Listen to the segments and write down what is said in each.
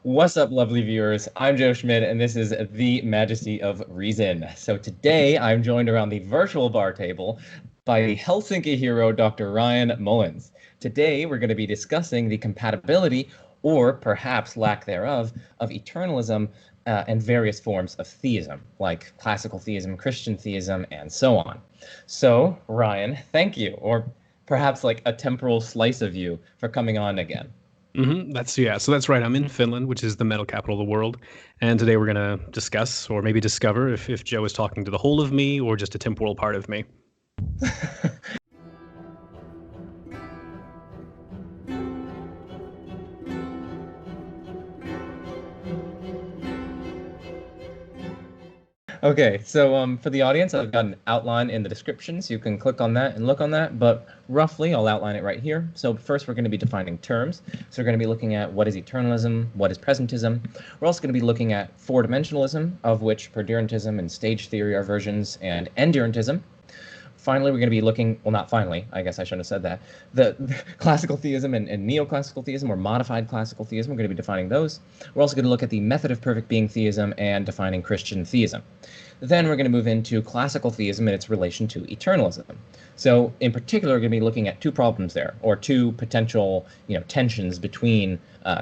What's up, lovely viewers? I'm Joe Schmidt, and this is The Majesty of Reason. So today I'm joined around the virtual bar table by the Helsinki Hero Dr. Ryan Mullins. Today we're going to be discussing the compatibility, or perhaps lack thereof, of eternalism and various forms of theism, like classical theism, Christian theism, and so on. So, Ryan, thank you, or perhaps like a temporal slice of you, for coming on again. So that's right. I'm in Finland, which is the metal capital of the world. And today we're going to discuss, or maybe discover, if Joe is talking to the whole of me or just a temporal part of me. Okay, so for the audience, I've got an outline in the description, so you can click on that and look on that, but roughly I'll outline it right here. So first we're going to be defining terms. So we're going to be looking at what is eternalism, what is presentism. We're also going to be looking at four-dimensionalism, of which perdurantism and stage theory are versions, and endurantism. Finally, we're going to be looking, well, not finally, I guess I shouldn't have said that, the classical theism and neoclassical theism, or modified classical theism. We're going to be defining those. We're also going to look at the method of perfect being theism and defining Christian theism. Then we're going to move into classical theism and its relation to eternalism. So in particular, we're going to be looking at two problems there, or two potential tensions between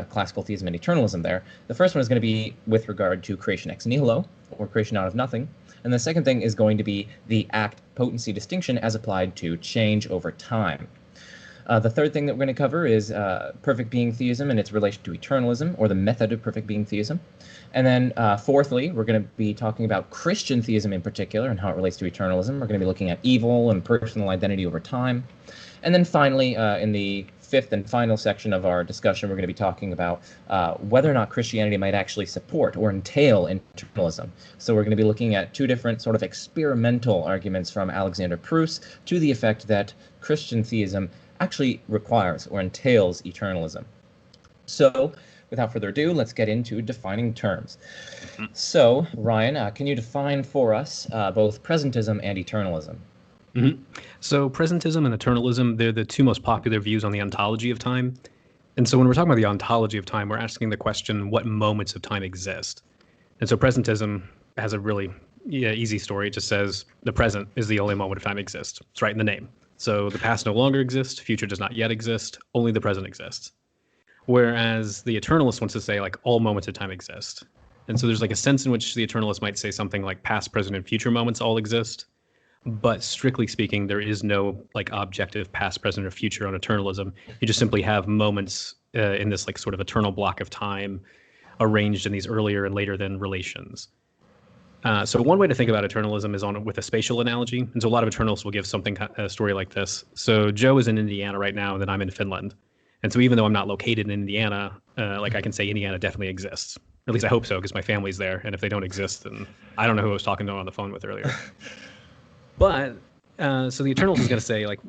classical theism and eternalism there. The first one is going to be with regard to creation ex nihilo, or creation out of nothing. And the second thing is going to be the act-potency distinction as applied to change over time. The third thing that we're going to cover is perfect being theism and its relation to eternalism, or the method of perfect being theism. And then fourthly, we're going to be talking about Christian theism in particular and how it relates to eternalism. We're going to be looking at evil and personal identity over time. And then finally, in the fifth and final section of our discussion, we're going to be talking about whether or not Christianity might actually support or entail eternalism. So we're going to be looking at two different sort of experimental arguments from Alex Pruss to the effect that Christian theism actually requires or entails eternalism. So without further ado, let's get into defining terms. So, Ryan, can you define for us both presentism and eternalism? So presentism and eternalism, they're the two most popular views on the ontology of time. And so when we're talking about the ontology of time, we're asking the question, what moments of time exist? And so presentism has a really easy story. It just says the present is the only moment of time that exists. It's right in the name. So the past no longer exists, future does not yet exist, only the present exists. Whereas the eternalist wants to say like all moments of time exist. And so there's like a sense in which the eternalist might say something like past, present, and future moments all exist. But strictly speaking, there is no like objective past, present, or future on eternalism. You just simply have moments in this like sort of eternal block of time arranged in these earlier and later than relations. So one way to think about eternalism is with a spatial analogy. And so a lot of eternalists will give a story like this. So Joe is in Indiana right now, and then I'm in Finland. And so even though I'm not located in Indiana, I can say Indiana definitely exists. At least I hope so, because my family's there. And if they don't exist, then I don't know who I was talking to on the phone with earlier. But so the eternalist is going to say, like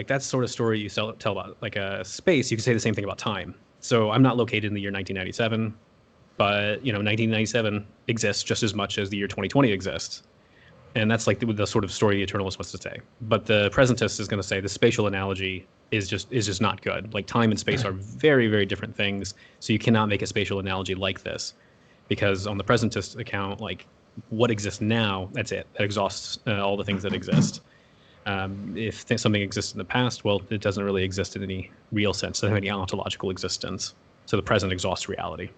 that sort of story you tell about like a space. You can say the same thing about time. So I'm not located in the year 1997, but 1997 exists just as much as the year 2020 exists. And that's like the sort of story the eternalist wants to say. But the presentist is going to say the spatial analogy is just not good. Like time and space are very, very different things. So you cannot make a spatial analogy like this, because on the presentist account, like what exists now, that's it. That exhausts all the things that exist. If something exists in the past, well, it doesn't really exist in any real sense. It doesn't have any ontological existence. So the present exhausts reality.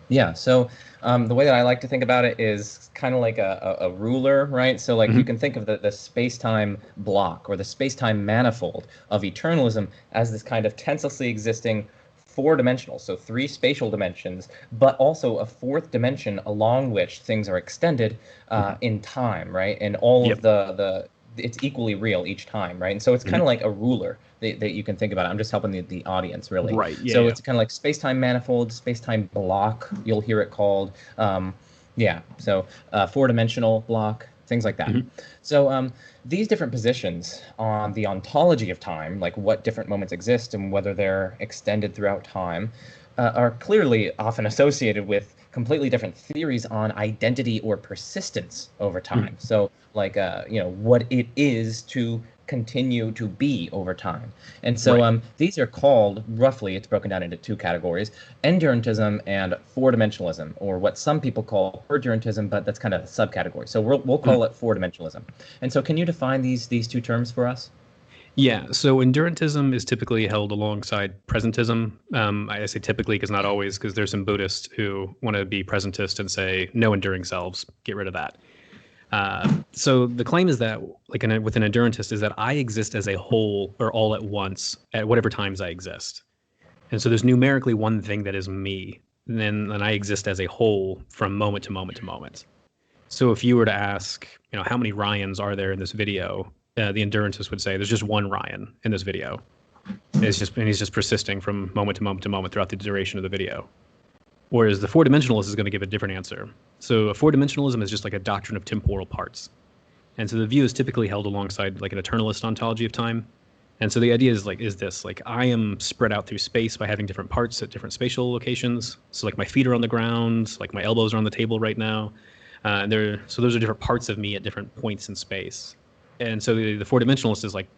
Yeah. So the way that I like to think about it is kind of like a ruler, right? So like you can think of the space-time block or the space-time manifold of eternalism as this kind of tenselessly existing four-dimensional, so three spatial dimensions, but also a fourth dimension along which things are extended in time, right? And all of it's equally real each time, right? And so it's kind of like a ruler that you can think about it. I'm just helping the audience, really. Right. Yeah, so it's kind of like space-time manifold, space-time block, you'll hear it called. So four-dimensional block, things like that. So these different positions on the ontology of time, like what different moments exist and whether they're extended throughout time, are clearly often associated with completely different theories on identity or persistence over time. So like, what it is to continue to be over time. And so these are called, roughly, it's broken down into two categories, endurantism and four-dimensionalism, or what some people call perdurantism, but that's kind of a subcategory. So we'll call it four-dimensionalism. And so can you define these two terms for us? Yeah, so endurantism is typically held alongside presentism. I say typically because not always, because there's some Buddhists who want to be presentist and say no enduring selves, get rid of that. So the claim is that, like with an endurantist, is that I exist as a whole or all at once at whatever times I exist. And so there's numerically one thing that is me, and then I exist as a whole from moment to moment to moment. So if you were to ask, how many Ryans are there in this video? The endurantist would say there's just one Ryan in this video. And he's just persisting from moment to moment to moment throughout the duration of the video. Whereas the four-dimensionalist is going to give a different answer. So a four-dimensionalism is just like a doctrine of temporal parts. And so the view is typically held alongside like an eternalist ontology of time. And so the idea is this, I am spread out through space by having different parts at different spatial locations. So like my feet are on the ground, like my elbows are on the table right now. So those are different parts of me at different points in space. And so the four-dimensionalist is like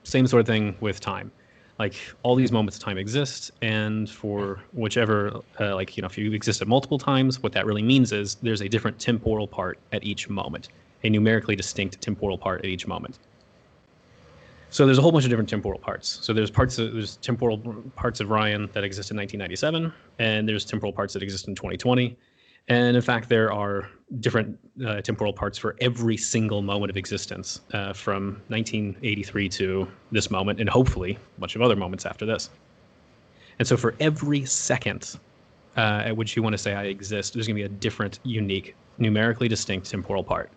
same sort of thing with time. Like all these moments of time exist, and for whichever, if you exist at multiple times, what that really means is there's a different temporal part at each moment, a numerically distinct temporal part at each moment. So there's a whole bunch of different temporal parts. So there's temporal parts of Ryan that exist in 1997, and there's temporal parts that exist in 2020. And in fact, there are different temporal parts for every single moment of existence from 1983 to this moment, and hopefully a bunch of other moments after this. And so for every second at which you want to say I exist, there's going to be a different, unique, numerically distinct temporal part.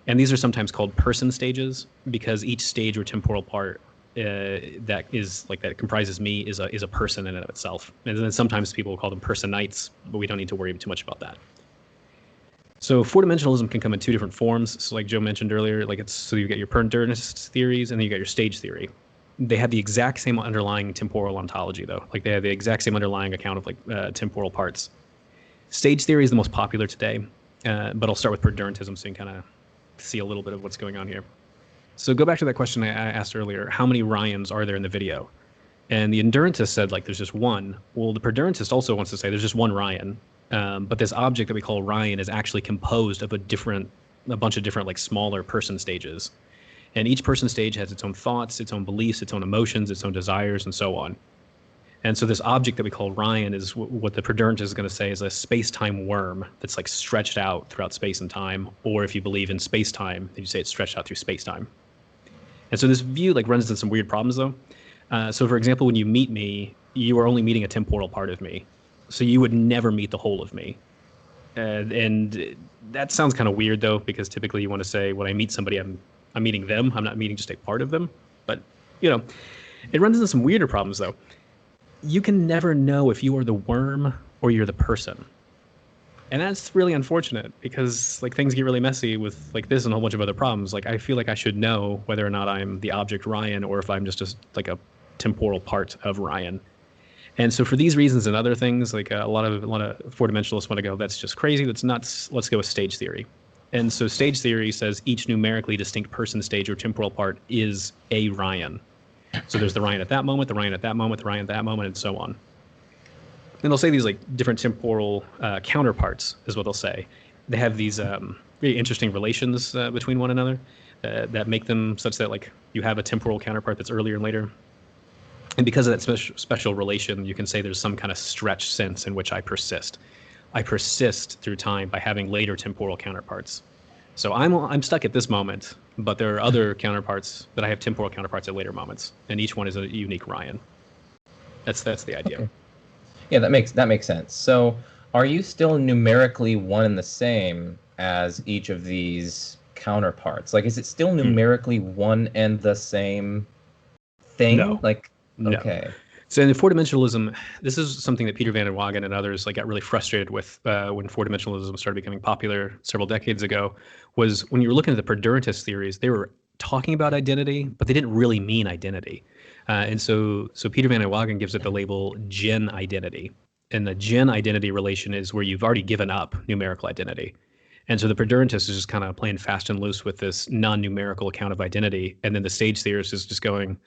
And these are sometimes called person stages, because each stage or temporal part that comprises me is a person in and of itself. And then sometimes people will call them personites, but we don't need to worry too much about that. So four-dimensionalism can come in two different forms. So like Joe mentioned earlier, so you get your perduranist theories and then you get your stage theory. They have the exact same underlying temporal ontology though. Like they have the exact same underlying account of temporal parts. Stage theory is the most popular today, but I'll start with perdurantism so you can kind of see a little bit of what's going on here. So go back to that question I asked earlier, how many Ryans are there in the video? And the endurantist said there's just one. Well, the perduranist also wants to say there's just one Ryan. But this object that we call Ryan is actually composed of a bunch of different smaller person stages. And each person stage has its own thoughts, its own beliefs, its own emotions, its own desires, and so on. And so this object that we call Ryan is what the predurant is going to say is a space-time worm that's stretched out throughout space and time. Or if you believe in space-time, then you say it's stretched out through space-time. And so this view runs into some weird problems though. So for example, when you meet me, you are only meeting a temporal part of me. So you would never meet the whole of me. And that sounds kind of weird though, because typically you want to say when I meet somebody, I'm meeting them. I'm not meeting just a part of them. But it runs into some weirder problems though. You can never know if you are the worm or you're the person. And that's really unfortunate because things get really messy with this and a whole bunch of other problems. I feel like I should know whether or not I'm the object Ryan or if I'm just a temporal part of Ryan. And so for these reasons and other things, a lot of four-dimensionalists want to go, that's just crazy, that's nuts, let's go with stage theory. And so stage theory says each numerically distinct person stage or temporal part is a Ryan. So there's the Ryan at that moment, the Ryan at that moment, the Ryan at that moment, and so on. And they'll say these different temporal counterparts is what they'll say. They have these really interesting relations between one another that make them such that you have a temporal counterpart that's earlier and later. And because of that special relation, you can say there's some kind of stretched sense in which I persist. I persist through time by having later temporal counterparts. So I'm stuck at this moment, but there are other counterparts that I have temporal counterparts at later moments, and each one is a unique Ryan. That's the idea. Okay. Yeah, that makes sense. So are you still numerically one and the same as each of these counterparts? Is it still numerically one and the same thing? No. No. Okay. So in the four-dimensionalism, this is something that Peter Van den Wagen and others got really frustrated with when four-dimensionalism started becoming popular several decades ago, was when you were looking at the predurantist theories, they were talking about identity, but they didn't really mean identity. And so Peter Van den Wagen gives it the label gen identity. And the gen identity relation is where you've already given up numerical identity. And so the predurantist is just kind of playing fast and loose with this non-numerical account of identity. And then the stage theorist is just going,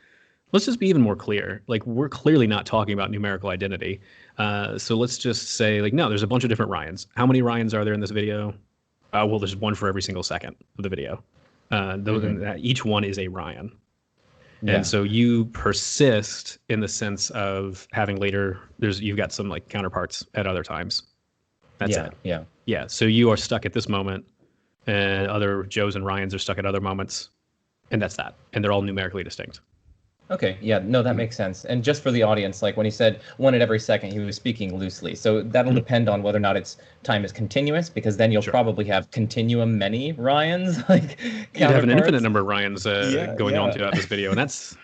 let's just be even more clear. Like, we're clearly not talking about numerical identity. So let's just say, like, no, there's a bunch of different Ryans. How many Ryans are there in this video? Well, there's one for every single second of the video. Each one is a Ryan. Yeah. And so you persist in the sense of having later, you've got some like counterparts at other times. That's it. Yeah. Yeah. So you are stuck at this moment, and other Joes and Ryans are stuck at other moments, and that's that. And they're all numerically distinct. Okay, yeah, no, that makes sense. And just for the audience, like when he said one at every second, he was speaking loosely. So that'll depend on whether or not its time is continuous, because then you'll probably have continuum many Ryans. Like you'd have an infinite number of Ryans going on throughout this video, and that's,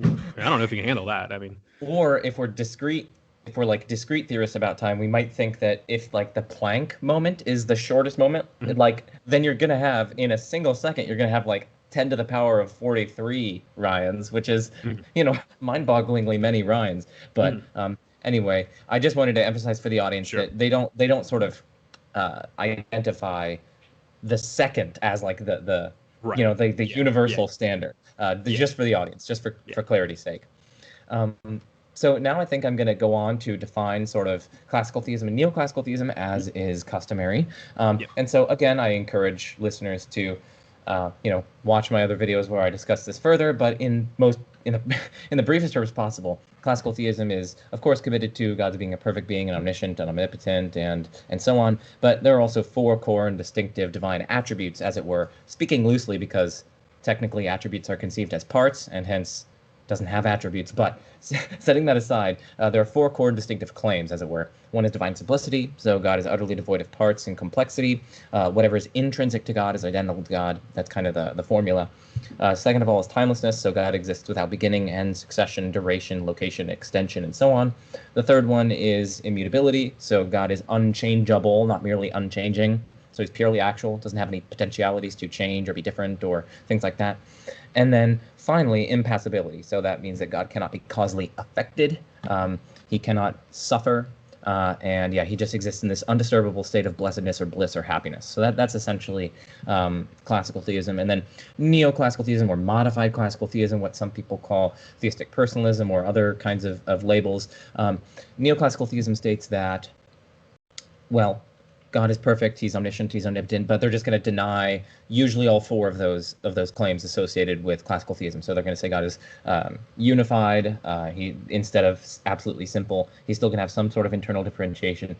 I don't know if you can handle that. I mean, or if we're like discrete theorists about time, we might think that if like the Planck moment is the shortest moment, like then you're gonna have in a single second, you're gonna have like 10 to the power of 43 Ryans, which is, mind-bogglingly many Ryans. But anyway, I just wanted to emphasize for the audience that they don't sort of identify the second as like the universal standard. Just for the audience, just for clarity's sake. So now I think I'm going to go on to define sort of classical theism and neoclassical theism as is customary. And so again, I encourage listeners to watch my other videos where I discuss this further, but in the briefest terms possible, classical theism is, of course, committed to God's being a perfect being and omniscient and omnipotent and so on. But there are also four core and distinctive divine attributes, as it were, speaking loosely because technically attributes are conceived as parts and hence doesn't have attributes. But setting that aside, there are four core distinctive claims, as it were. One is divine simplicity, so God is utterly devoid of parts and complexity. Whatever is intrinsic to God is identical to God. That's kind of the formula. Second of all is timelessness, so God exists without beginning, end, succession, duration, location, extension, and so on. The third one is immutability, so God is unchangeable, not merely unchanging. So he's purely actual, doesn't have any potentialities to change or be different or things like that. And then finally, impassibility. So that means that God cannot be causally affected. He cannot suffer. And he just exists in this undisturbable state of blessedness or bliss or happiness. So that's essentially classical theism. And then neoclassical theism or modified classical theism, what some people call theistic personalism or other kinds of labels. Neoclassical theism states that, well, God is perfect, he's omniscient, he's omnipotent, but they're just going to deny usually all four of those claims associated with classical theism. So they're going to say God is unified. He, instead of absolutely simple, he's still going to have some sort of internal differentiation.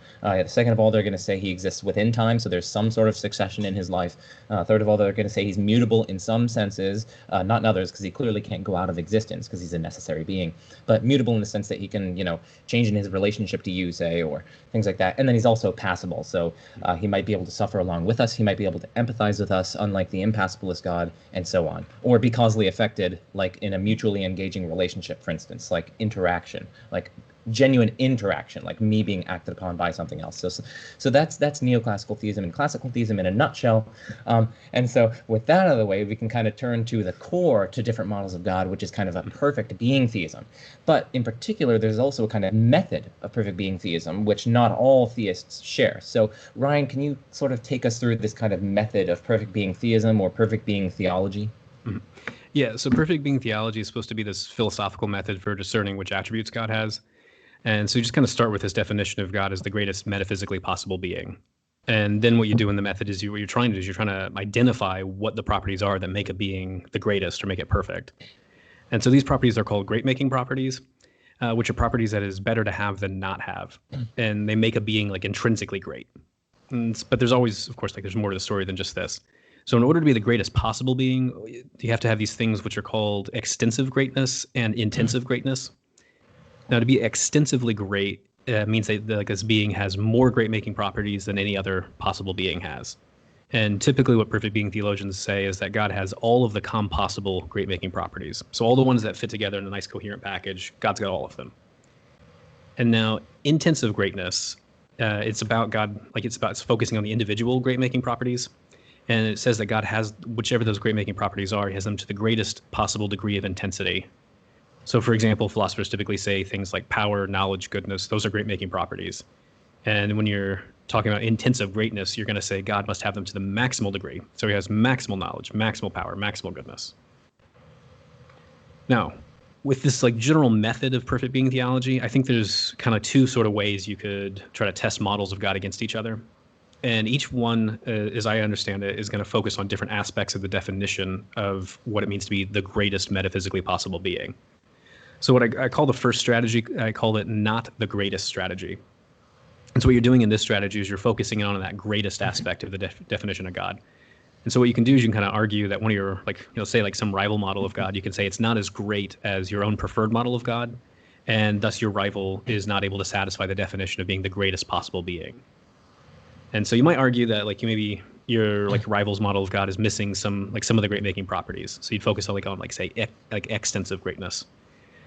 Second of all, they're going to say he exists within time, so there's some sort of succession in his life. Third of all, they're going to say he's mutable in some senses, not in others, because he clearly can't go out of existence because he's a necessary being, but mutable in the sense that he can, change in his relationship to you, say, or things like that. And then he's also passible, so he might be able to suffer along with us. He might be able to empathize with us, unlike the impassibilist God, and so on. Or be causally affected, like in a mutually engaging relationship, for instance, like interaction, like genuine interaction, like me being acted upon by something else. So that's neoclassical theism and classical theism in a nutshell. And so with that out of the way, we can kind of turn to the core to different models of God, which is kind of a perfect being theism. But in particular, there's also a kind of method of perfect being theism, which not all theists share. So Ryan, can you sort of take us through this kind of method of perfect being theism or perfect being theology? Mm-hmm. Yeah, so perfect being theology is supposed to be this philosophical method for discerning which attributes God has. And so you just kind of start with this definition of God as the greatest metaphysically possible being. And then what you do in the method is what you're trying to do is you're trying to identify what the properties are that make a being the greatest or make it perfect. And so these properties are called great-making properties, which are properties that is better to have than not have. And they make a being like intrinsically great. But there's always, of course, like there's more to the story than just this. So in order to be the greatest possible being, you have to have these things which are called extensive greatness and intensive greatness. Now, to be extensively great means that this being has more great-making properties than any other possible being has. And typically what perfect being theologians say is that God has all of the compossible great-making properties. So all the ones that fit together in a nice coherent package, God's got all of them. And now intensive greatness, it's about God, it's focusing on the individual great-making properties. And it says that God has whichever those great-making properties are, he has them to the greatest possible degree of intensity. So, for example, philosophers typically say things like power, knowledge, goodness. Those are great-making properties. And when you're talking about intensive greatness, you're going to say God must have them to the maximal degree. So he has maximal knowledge, maximal power, maximal goodness. Now, with this like general method of perfect being theology, I think there's kind of two sort of ways you could try to test models of God against each other. And each one, as I understand it, is going to focus on different aspects of the definition of what it means to be the greatest metaphysically possible being. So what I call the first strategy, I call it not the greatest strategy. And so what you're doing in this strategy is you're focusing on that greatest aspect of the definition of God. And so what you can do is you can kind of argue that one of your, like, say like some rival model of God, you can say it's not as great as your own preferred model of God, and thus your rival is not able to satisfy the definition of being the greatest possible being. And so you might argue that like maybe your like rival's model of God is missing some of the great making properties. So you'd focus on like say like extensive greatness.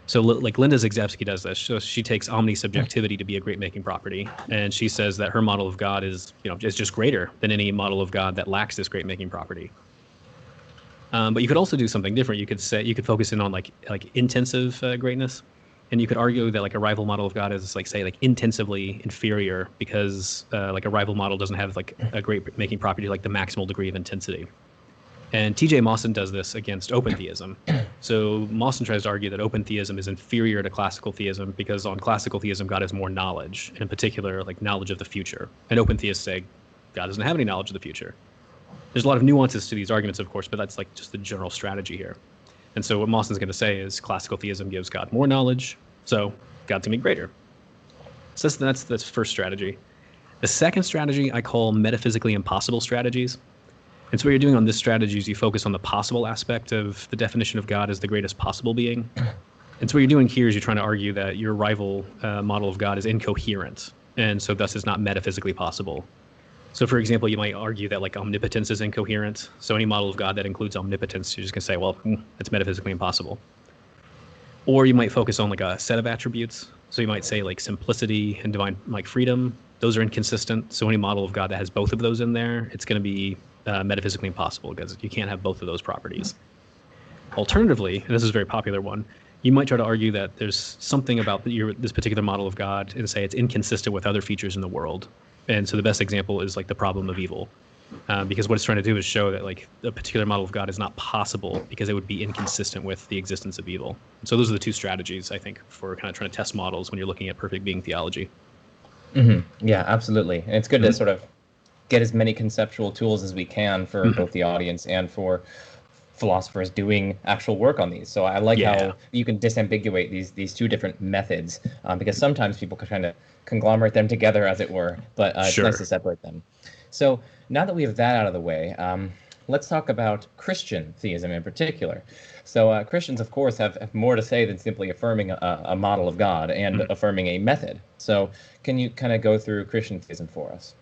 So like Linda Zagzebski does this. So she takes omnisubjectivity to be a great making property, and she says that her model of God is is just greater than any model of God that lacks this great making property. But you could also do something different. You could focus in on like intensive greatness, and you could argue that like a rival model of God is like intensively inferior because like a rival model doesn't have like a great making property like the maximal degree of intensity. And T.J. Mawson does this against open theism. So Mawson tries to argue that open theism is inferior to classical theism because on classical theism, God has more knowledge, in particular, like knowledge of the future. And open theists say God doesn't have any knowledge of the future. There's a lot of nuances to these arguments, of course, but that's like just the general strategy here. And so what Mawson's going to say is classical theism gives God more knowledge, so God's going to be greater. So that's the first strategy. The second strategy I call metaphysically impossible strategies. And so what you're doing on this strategy is you focus on the possible aspect of the definition of God as the greatest possible being. And so what you're doing here is you're trying to argue that your rival model of God is incoherent, and so thus is not metaphysically possible. So for example, you might argue that like omnipotence is incoherent. So any model of God that includes omnipotence, you're just going to say, well, it's metaphysically impossible. Or you might focus on like a set of attributes. So you might say like simplicity and divine like freedom. Those are inconsistent. So any model of God that has both of those in there, it's going to be metaphysically impossible because you can't have both of those properties. Alternatively, and this is a very popular one, you might try to argue that there's something about this particular model of God and say it's inconsistent with other features in the world. And so the best example is like the problem of evil, because what it's trying to do is show that like a particular model of God is not possible because it would be inconsistent with the existence of evil. So those are the two strategies, I think, for kind of trying to test models when you're looking at perfect being theology. Mm-hmm. Yeah, absolutely. And it's good to sort of get as many conceptual tools as we can for both the audience and for philosophers doing actual work on these. So I like how you can disambiguate these two different methods, because sometimes people can kind of conglomerate them together, as it were, but it's nice to separate them. So now that we have that out of the way, let's talk about Christian theism in particular. So Christians, of course, have more to say than simply affirming a model of God and affirming a method. So can you kind of go through Christian theism for us?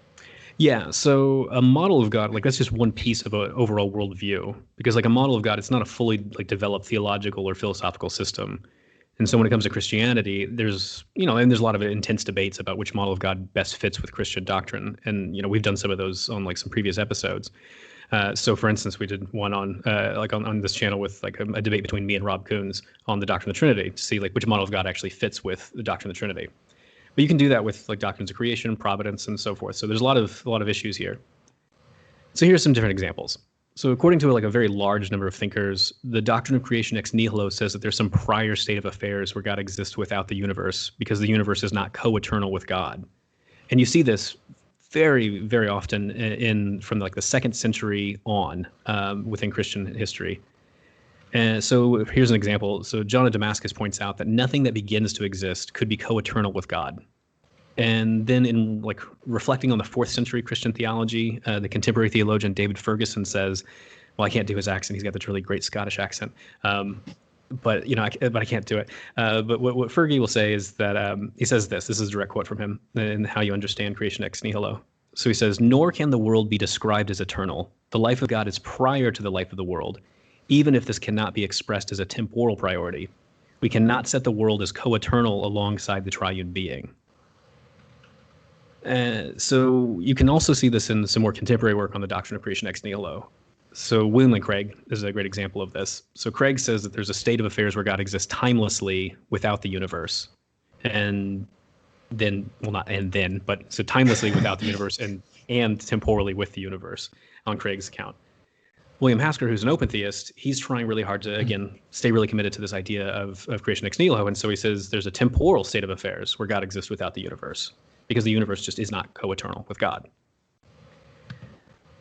Yeah, so a model of God, like that's just one piece of an overall worldview, because like a model of God, it's not a fully like developed theological or philosophical system. And so when it comes to Christianity, there's a lot of intense debates about which model of God best fits with Christian doctrine. And, we've done some of those on like some previous episodes. So for instance, we did one on on this channel with like a debate between me and Rob Coons on the doctrine of the Trinity to see like which model of God actually fits with the doctrine of the Trinity. But you can do that with like doctrines of creation, providence, and so forth. So there's a lot of issues here. So here's some different examples. So according to like a very large number of thinkers, the doctrine of creation ex nihilo says that there's some prior state of affairs where God exists without the universe because the universe is not co-eternal with God. And you see this very, very often from like the 2nd century on within Christian history. And so here's an example. So John of Damascus points out that nothing that begins to exist could be co-eternal with God. And then in like reflecting on the 4th century Christian theology, the contemporary theologian David Ferguson says, well, I can't do his accent. He's got this really great Scottish accent. But I can't do it. But what Fergie will say is that he says this is a direct quote from him in How You Understand Creation Ex Nihilo. So he says, nor can the world be described as eternal. The life of God is prior to the life of the world. Even if this cannot be expressed as a temporal priority, we cannot set the world as co-eternal alongside the triune being. So you can also see this in some more contemporary work on the doctrine of creation ex nihilo. So William Lane Craig is a great example of this. So Craig says that there's a state of affairs where God exists timelessly without the universe. And then, well, not and then, but so timelessly without the universe and temporally with the universe on Craig's account. William Hasker, who's an open theist, he's trying really hard to, again, stay really committed to this idea of creation ex nihilo. And so he says there's a temporal state of affairs where God exists without the universe, because the universe just is not co-eternal with God.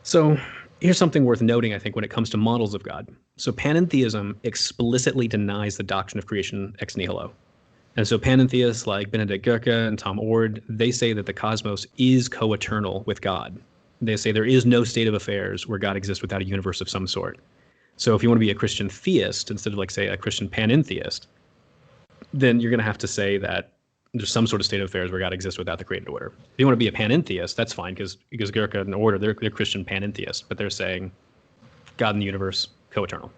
So here's something worth noting, I think, when it comes to models of God. So panentheism explicitly denies the doctrine of creation ex nihilo. And so panentheists like Benedict Goeke and Tom Ord, they say that the cosmos is co-eternal with God. They say there is no state of affairs where God exists without a universe of some sort. So if you want to be a Christian theist instead of, like, say, a Christian panentheist, then you're going to have to say that there's some sort of state of affairs where God exists without the created order. If you want to be a panentheist, that's fine, because Goeke and Ord, they're Christian panentheists, but they're saying God and the universe co-eternal.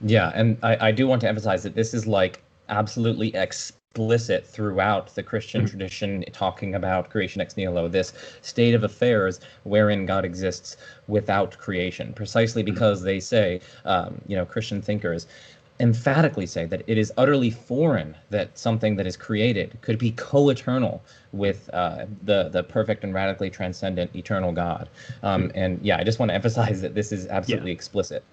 Yeah, and I do want to emphasize that this is like absolutely explicit throughout the Christian tradition, talking about creation ex nihilo, this state of affairs wherein God exists without creation, precisely because they say, Christian thinkers emphatically say that it is utterly foreign that something that is created could be co-eternal with the perfect and radically transcendent eternal God. And yeah, I just want to emphasize that this is absolutely explicit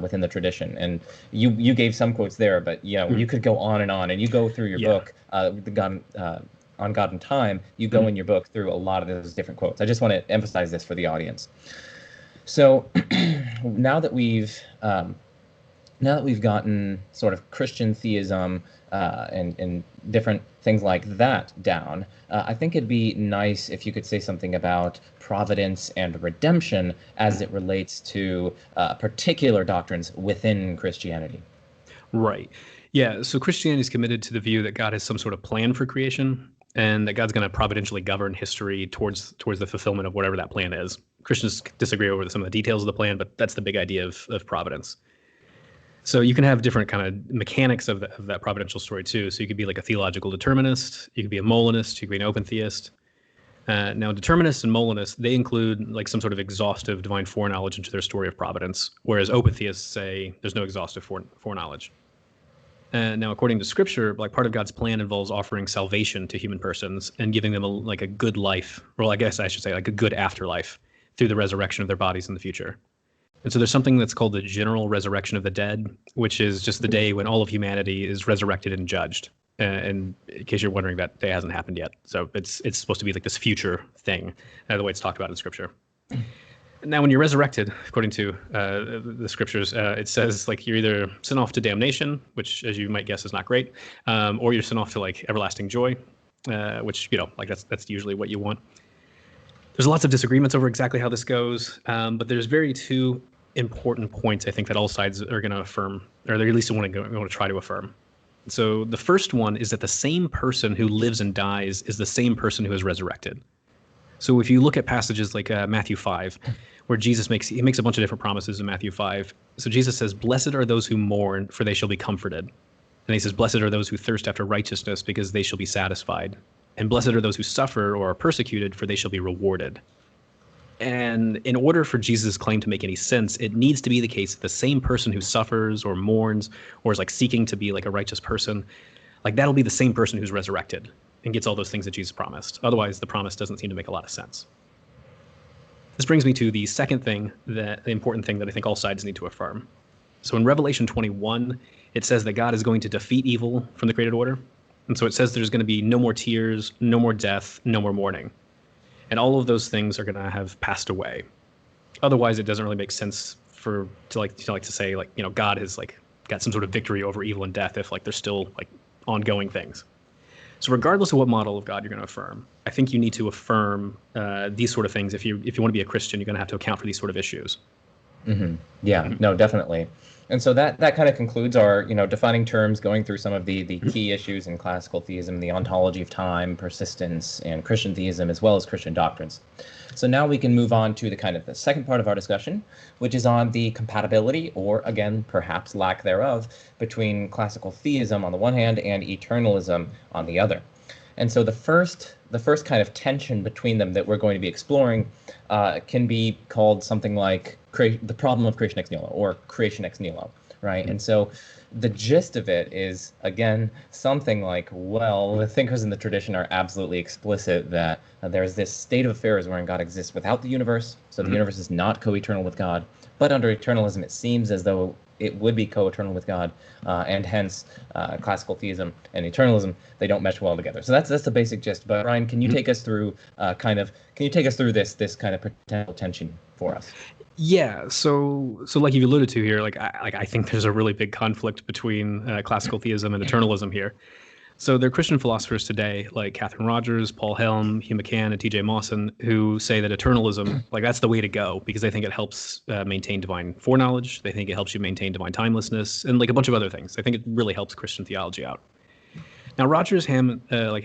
within the tradition. And you gave some quotes there, but you could go on, and you go through your book, on God and Time, you go in your book through a lot of those different quotes. I just want to emphasize this for the audience. So now that we've gotten sort of Christian theism and different things like that down, I think it'd be nice if you could say something about providence and redemption as it relates to particular doctrines within Christianity. Right. Yeah. So Christianity is committed to the view that God has some sort of plan for creation, and that God's going to providentially govern history towards the fulfillment of whatever that plan is. Christians disagree over some of the details of the plan, but that's the big idea of providence. So you can have different kind of mechanics of that providential story too. So you could be like a theological determinist, you could be a Molinist, you could be an open theist. Now, determinists and Molinists, they include like some sort of exhaustive divine foreknowledge into their story of providence, whereas open theists say there's no exhaustive foreknowledge. Now, according to Scripture, like part of God's plan involves offering salvation to human persons and giving them a good life, or I guess I should say like a good afterlife through the resurrection of their bodies in the future. And so there's something that's called the general resurrection of the dead, which is just the day when all of humanity is resurrected and judged. And in case you're wondering, that day hasn't happened yet. So it's supposed to be like this future thing, the way it's talked about in Scripture. Now, when you're resurrected, according to the Scriptures, it says like you're either sent off to damnation, which, as you might guess, is not great, or you're sent off to like everlasting joy, which like that's usually what you want. There's lots of disagreements over exactly how this goes, but there's two important points I think that all sides are going to affirm, or they at least want to try to affirm. So the first one is that the same person who lives and dies is the same person who is resurrected. So if you look at passages like Matthew 5, where Jesus makes a bunch of different promises in Matthew 5. So Jesus says, "Blessed are those who mourn, for they shall be comforted." And he says, "Blessed are those who thirst after righteousness, because they shall be satisfied. And blessed are those who suffer or are persecuted, for they shall be rewarded." And in order for Jesus' claim to make any sense, it needs to be the case that the same person who suffers or mourns or is like seeking to be like a righteous person, like that'll be the same person who's resurrected and gets all those things that Jesus promised. Otherwise, the promise doesn't seem to make a lot of sense. This brings me to the second thing, the important thing that I think all sides need to affirm. So in Revelation 21, it says that God is going to defeat evil from the created order. And so it says there's going to be no more tears, no more death, no more mourning. And all of those things are going to have passed away. Otherwise, it doesn't really make sense to say God has like got some sort of victory over evil and death if like there's still like ongoing things. So regardless of what model of God you're going to affirm, I think you need to affirm these sort of things. If you want to be a Christian, you're going to have to account for these sort of issues. Mm-hmm. Yeah, no, definitely. And so that kind of concludes our, defining terms, going through some of the key issues in classical theism, the ontology of time, persistence, and Christian theism, as well as Christian doctrines. So now we can move on to the second part of our discussion, which is on the compatibility, or again, perhaps lack thereof, between classical theism on the one hand and eternalism on the other. And so the first kind of tension between them that we're going to be exploring can be called something like the problem of creation ex nihilo, or creation ex nihilo, right? And so the gist of it is, again, something like, well, the thinkers in the tradition are absolutely explicit that there's this state of affairs wherein God exists without the universe, so the universe is not co-eternal with God. But under eternalism, it seems as though it would be co-eternal with God, and hence classical theism and eternalism, they don't mesh well together. So that's the basic gist. But Ryan, can you take us through this kind of potential tension for us? Yeah, so like you alluded to here, I think there's a really big conflict between classical theism and eternalism here. So there are Christian philosophers today like Catherine Rogers, Paul Helm, Hugh McCann, and T.J. Mawson who say that eternalism, that's the way to go because they think it helps maintain divine foreknowledge. They think it helps you maintain divine timelessness and a bunch of other things. I think it really helps Christian theology out. Now, Rogers, Helm, and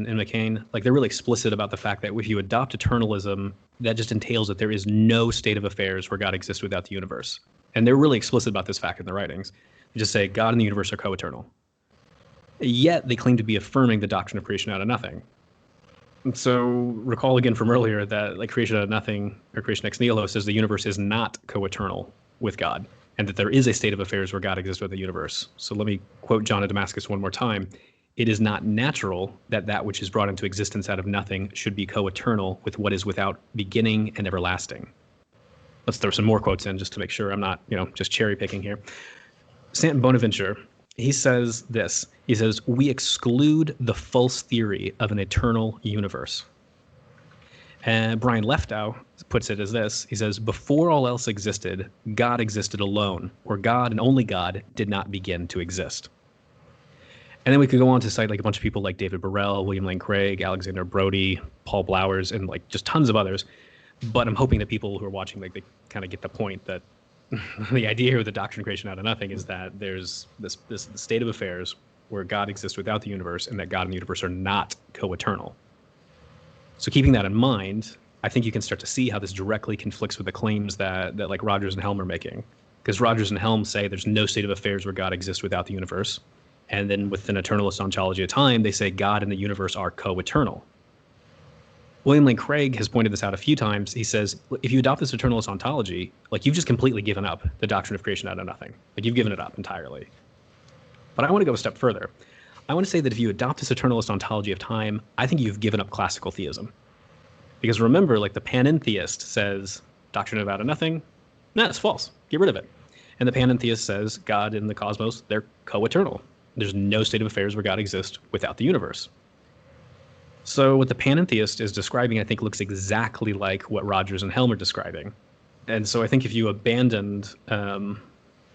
McCain, they're really explicit about the fact that if you adopt eternalism, that just entails that there is no state of affairs where God exists without the universe. And they're really explicit about this fact in their writings. They just say God and the universe are co-eternal. Yet they claim to be affirming the doctrine of creation out of nothing. And so recall again from earlier that creation out of nothing, or creation ex nihilo, says the universe is not co-eternal with God, and that there is a state of affairs where God exists with the universe. So let me quote John of Damascus one more time. It is not natural that that which is brought into existence out of nothing should be co-eternal with what is without beginning and everlasting. Let's throw some more quotes in just to make sure I'm not, just cherry picking here. St. Bonaventure, he says this. He says, we exclude the false theory of an eternal universe. And Brian Leftow puts it as this. He says, before all else existed, God existed alone, or God and only God did not begin to exist. And then we could go on to cite a bunch of people like David Burrell, William Lane Craig, Alexander Brody, Paul Blowers, and just tons of others. But I'm hoping that people who are watching, they kind of get the point that the idea here with the doctrine of creation out of nothing is that there's this state of affairs where God exists without the universe and that God and the universe are not co-eternal. So keeping that in mind, I think you can start to see how this directly conflicts with the claims that Rogers and Helm are making. Because Rogers and Helm say there's no state of affairs where God exists without the universe. And then with an eternalist ontology of time, they say God and the universe are co-eternal. William Lane Craig has pointed this out a few times. He says, if you adopt this eternalist ontology, you've just completely given up the doctrine of creation out of nothing. You've given it up entirely. But I want to go a step further. I want to say that if you adopt this eternalist ontology of time, I think you've given up classical theism. Because remember, the panentheist says, doctrine of out of nothing, it's false. Get rid of it. And the panentheist says, God and the cosmos, they're co-eternal. There's no state of affairs where God exists without the universe. So what the panentheist is describing, I think, looks exactly like what Rogers and Helm are describing. And so I think if you abandoned,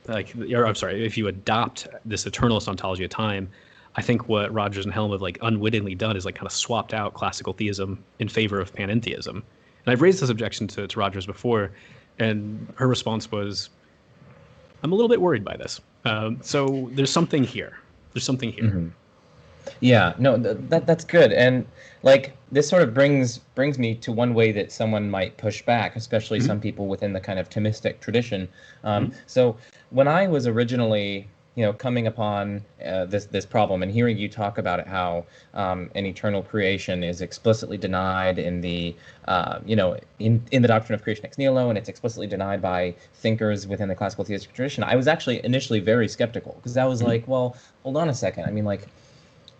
if you adopt this eternalist ontology of time, I think what Rogers and Helm have unwittingly done is kind of swapped out classical theism in favor of panentheism. And I've raised this objection to Rogers before, and her response was, I'm a little bit worried by this. So there's something here. Mm-hmm. Yeah, no, that's good. And this sort of brings me to one way that someone might push back, especially some people within the kind of Thomistic tradition. So when I was originally, coming upon this problem and hearing you talk about it, how an eternal creation is explicitly denied in the, in the doctrine of creation ex nihilo, and it's explicitly denied by thinkers within the classical theistic tradition, I was actually initially very skeptical because I was well, hold on a second. I mean,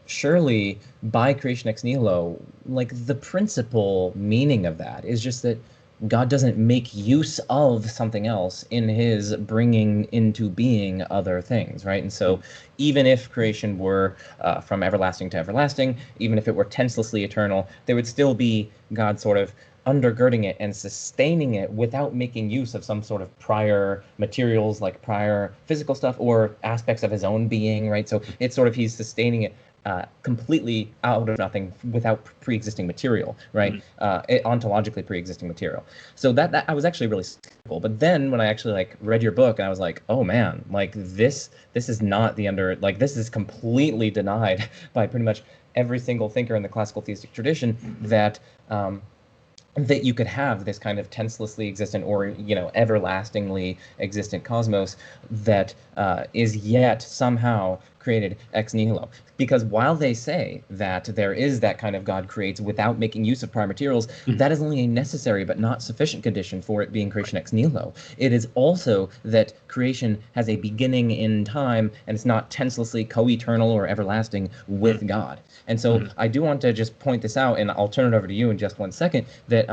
surely by creation ex nihilo, the principal meaning of that is just that God doesn't make use of something else in his bringing into being other things, right? And so even if creation were from everlasting to everlasting, even if it were tenselessly eternal, there would still be God sort of undergirding it and sustaining it without making use of some sort of prior materials, prior physical stuff or aspects of his own being, right? So it's sort of he's sustaining it completely out of nothing without pre-existing material, right? Ontologically pre-existing material. So that I was actually really skeptical. But then when I actually read your book, I was like, oh man, this is not this is completely denied by pretty much every single thinker in the classical theistic tradition that that you could have this kind of tenselessly existent or everlastingly existent cosmos that is yet somehow created ex nihilo. Because while they say that there is that kind of God creates without making use of prior materials, that is only a necessary but not sufficient condition for it being creation ex nihilo. It is also that creation has a beginning in time, and it's not tenselessly co-eternal or everlasting with God. And so I do want to just point this out, and I'll turn it over to you in just one second, that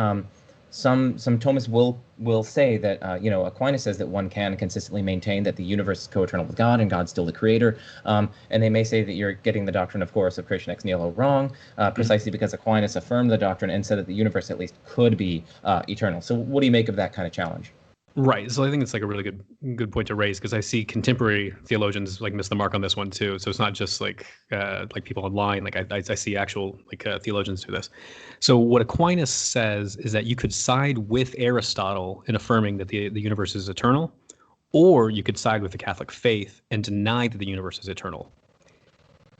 some Thomists will say that Aquinas says that one can consistently maintain that the universe is co-eternal with God and God's still the creator, and they may say that you're getting the doctrine, of course, of creation ex nihilo wrong, precisely because Aquinas affirmed the doctrine and said that the universe at least could be eternal. So what do you make of that kind of challenge? Right. So I think it's like a really good point to raise, because I see contemporary theologians like miss the mark on this one too. So it's not just like people online. Like I see actual theologians do this. So what Aquinas says is that you could side with Aristotle in affirming that the universe is eternal, or you could side with the Catholic faith and deny that the universe is eternal.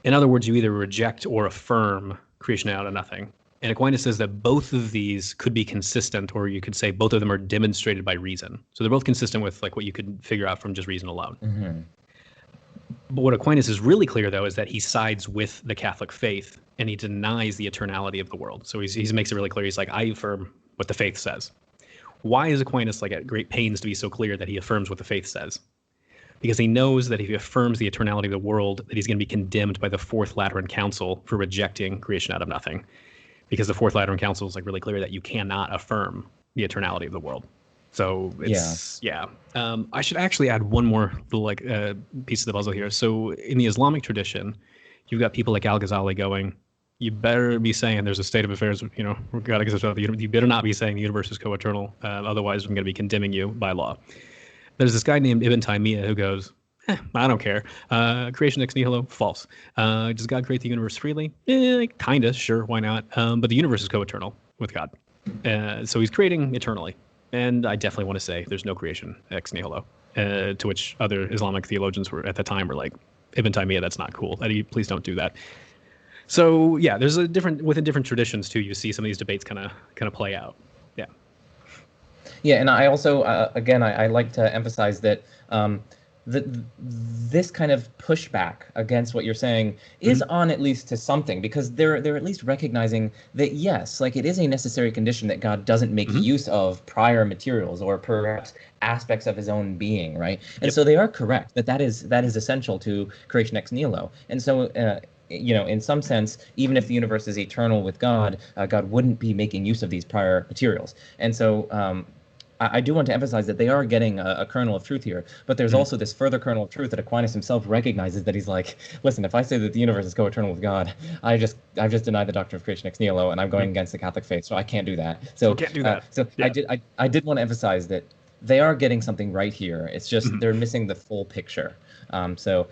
In other words, you either reject or affirm creation out of nothing. And Aquinas says that both of these could be consistent, or you could say both of them are demonstrated by reason. So they're both consistent with like what you could figure out from just reason alone. But what Aquinas is really clear, though, is that he sides with the Catholic faith and he denies the eternality of the world. So he makes it really clear. He's like, I affirm what the faith says. Why is Aquinas like at great pains to be so clear that he affirms what the faith says? Because he knows that if he affirms the eternality of the world, that he's going to be condemned by the Fourth Lateran Council for rejecting creation out of nothing. Because the Fourth Lateran Council is like really clear that you cannot affirm the eternality of the world. So it's I should actually add one more little piece of the puzzle here. So in the Islamic tradition, you've got people like Al-Ghazali going, you better be saying there's a state of affairs, you better not be saying the universe is co-eternal, otherwise I'm going to be condemning you by law. There's this guy named Ibn Taymiyyah who goes, I don't care. Creation ex nihilo, false. Does God create the universe freely? Kinda, sure, why not? But the universe is co-eternal with God. So he's creating eternally. And I definitely want to say there's no creation ex nihilo. To which other Islamic theologians were at the time were like, Ibn Taymiyyah, that's not cool. Please don't do that. So yeah, there's within different traditions too, you see some of these debates kind of play out. Yeah. Yeah, and I also, again, I like to emphasize that this kind of pushback against what you're saying is on at least to something, because they're at least recognizing that yes, like it is a necessary condition that God doesn't make use of prior materials or perhaps aspects of his own being, right? And so they are correct that is essential to creation ex nihilo. And so in some sense, even if the universe is eternal with God, God wouldn't be making use of these prior materials. And so I do want to emphasize that they are getting a kernel of truth here, but there's also this further kernel of truth that Aquinas himself recognizes, that he's like, listen, if I say that the universe is co-eternal with God, I've just denied the doctrine of creation ex nihilo, and I'm going against the Catholic faith, so I can't do that. So can't do that. I did want to emphasize that they are getting something right here. It's just they're missing the full picture. So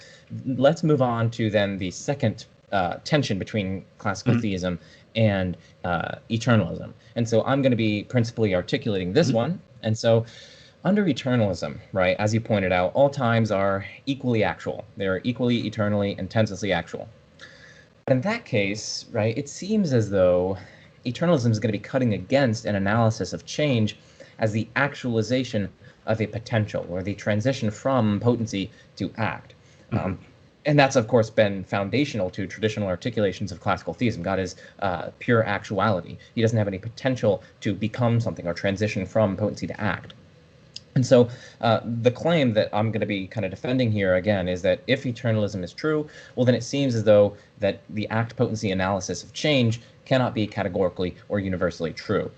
let's move on to then the second tension between classical theism and eternalism. And so I'm going to be principally articulating this one. And so under eternalism, right, as you pointed out, all times are equally actual. They're equally, eternally, intensely actual. But in that case, right, it seems as though eternalism is going to be cutting against an analysis of change as the actualization of a potential, or the transition from potency to act. And that's, of course, been foundational to traditional articulations of classical theism. God is pure actuality. He doesn't have any potential to become something or transition from potency to act. And so the claim that I'm going to be kind of defending here, again, is that if eternalism is true, well, then it seems as though that the act-potency analysis of change cannot be categorically or universally true.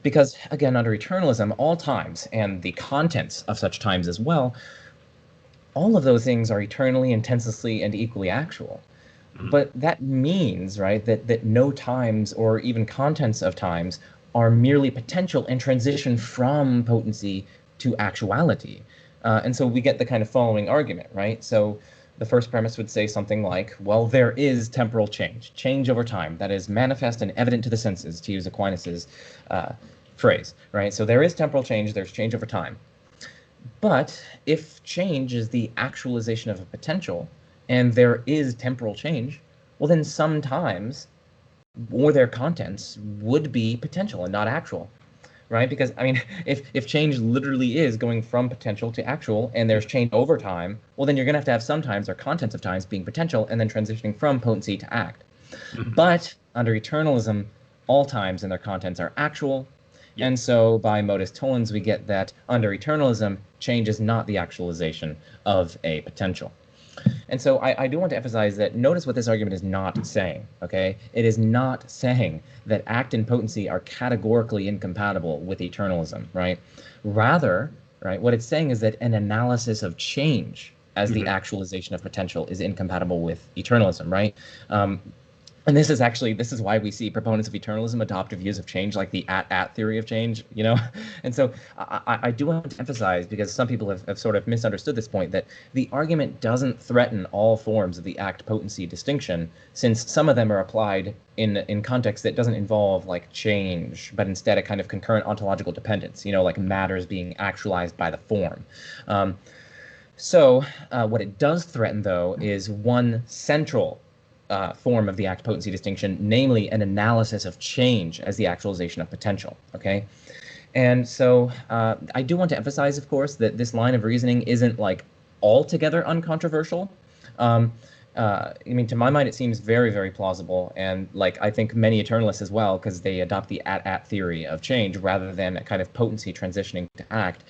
Because, again, under eternalism, all times, and the contents of such times as well, all of those things are eternally, intensely, and equally actual. But that means, right, that no times or even contents of times are merely potential and transition from potency to actuality. And so we get the kind of following argument, right? So the first premise would say something like, well, there is temporal change over time that is manifest and evident to the senses, to use Aquinas's phrase, right? So there is temporal change, there's change over time. But if change is the actualization of a potential, and there is temporal change, well, then sometimes, or their contents, would be potential and not actual. right? Because I mean, if change literally is going from potential to actual, and there's change over time, well, then you're gonna have to have some times or contents of times being potential, and then transitioning from potency to act. But under eternalism, all times and their contents are actual. Yep. And so by modus tollens, we get that under eternalism, change is not the actualization of a potential. And so I do want to emphasize that notice what this argument is not saying, okay? It is not saying that act and potency are categorically incompatible with eternalism, right? Rather, right, what it's saying is that an analysis of change as the actualization of potential is incompatible with eternalism, right? And this is why we see proponents of eternalism adopt views of change like the at theory of change, you know? And so I do want to emphasize, because some people have sort of misunderstood this point, that the argument doesn't threaten all forms of the act potency distinction, since some of them are applied in context that doesn't involve like change, but instead a kind of concurrent ontological dependence, you know, like matters being actualized by the form. So what it does threaten, though, is one central form of the act potency distinction, namely an analysis of change as the actualization of potential, okay? And so I do want to emphasize, of course, that this line of reasoning isn't like altogether uncontroversial. I mean, to my mind, it seems very, very plausible, and like I think many eternalists as well, because they adopt the at theory of change rather than a kind of potency transitioning to act.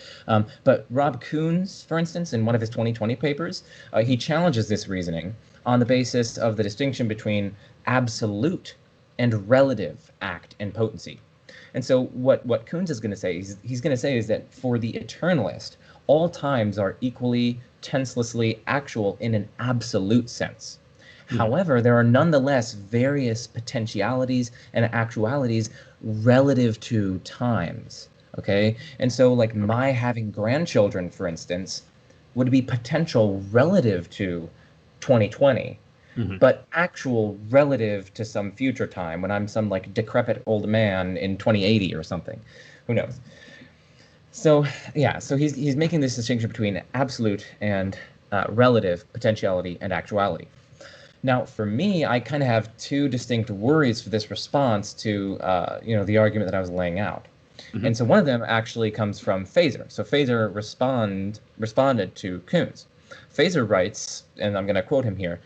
But Rob Koons, for instance, in one of his 2020 papers, he challenges this reasoning on the basis of the distinction between absolute and relative act and potency. And so what Koons is going to say, he's going to say is that for the eternalist, all times are equally tenselessly actual in an absolute sense. However, there are nonetheless various potentialities and actualities relative to times, okay? And so like my having grandchildren, for instance, would be potential relative to 2020, but actual relative to some future time when I'm some like decrepit old man in 2080 or something. Who knows? So yeah, so he's making this distinction between absolute and relative potentiality and actuality. Now, for me, I kind of have two distinct worries for this response to the argument that I was laying out. And so one of them actually comes from Phaser. So Phaser responded to Koons. Phaser writes, and I'm going to quote him here,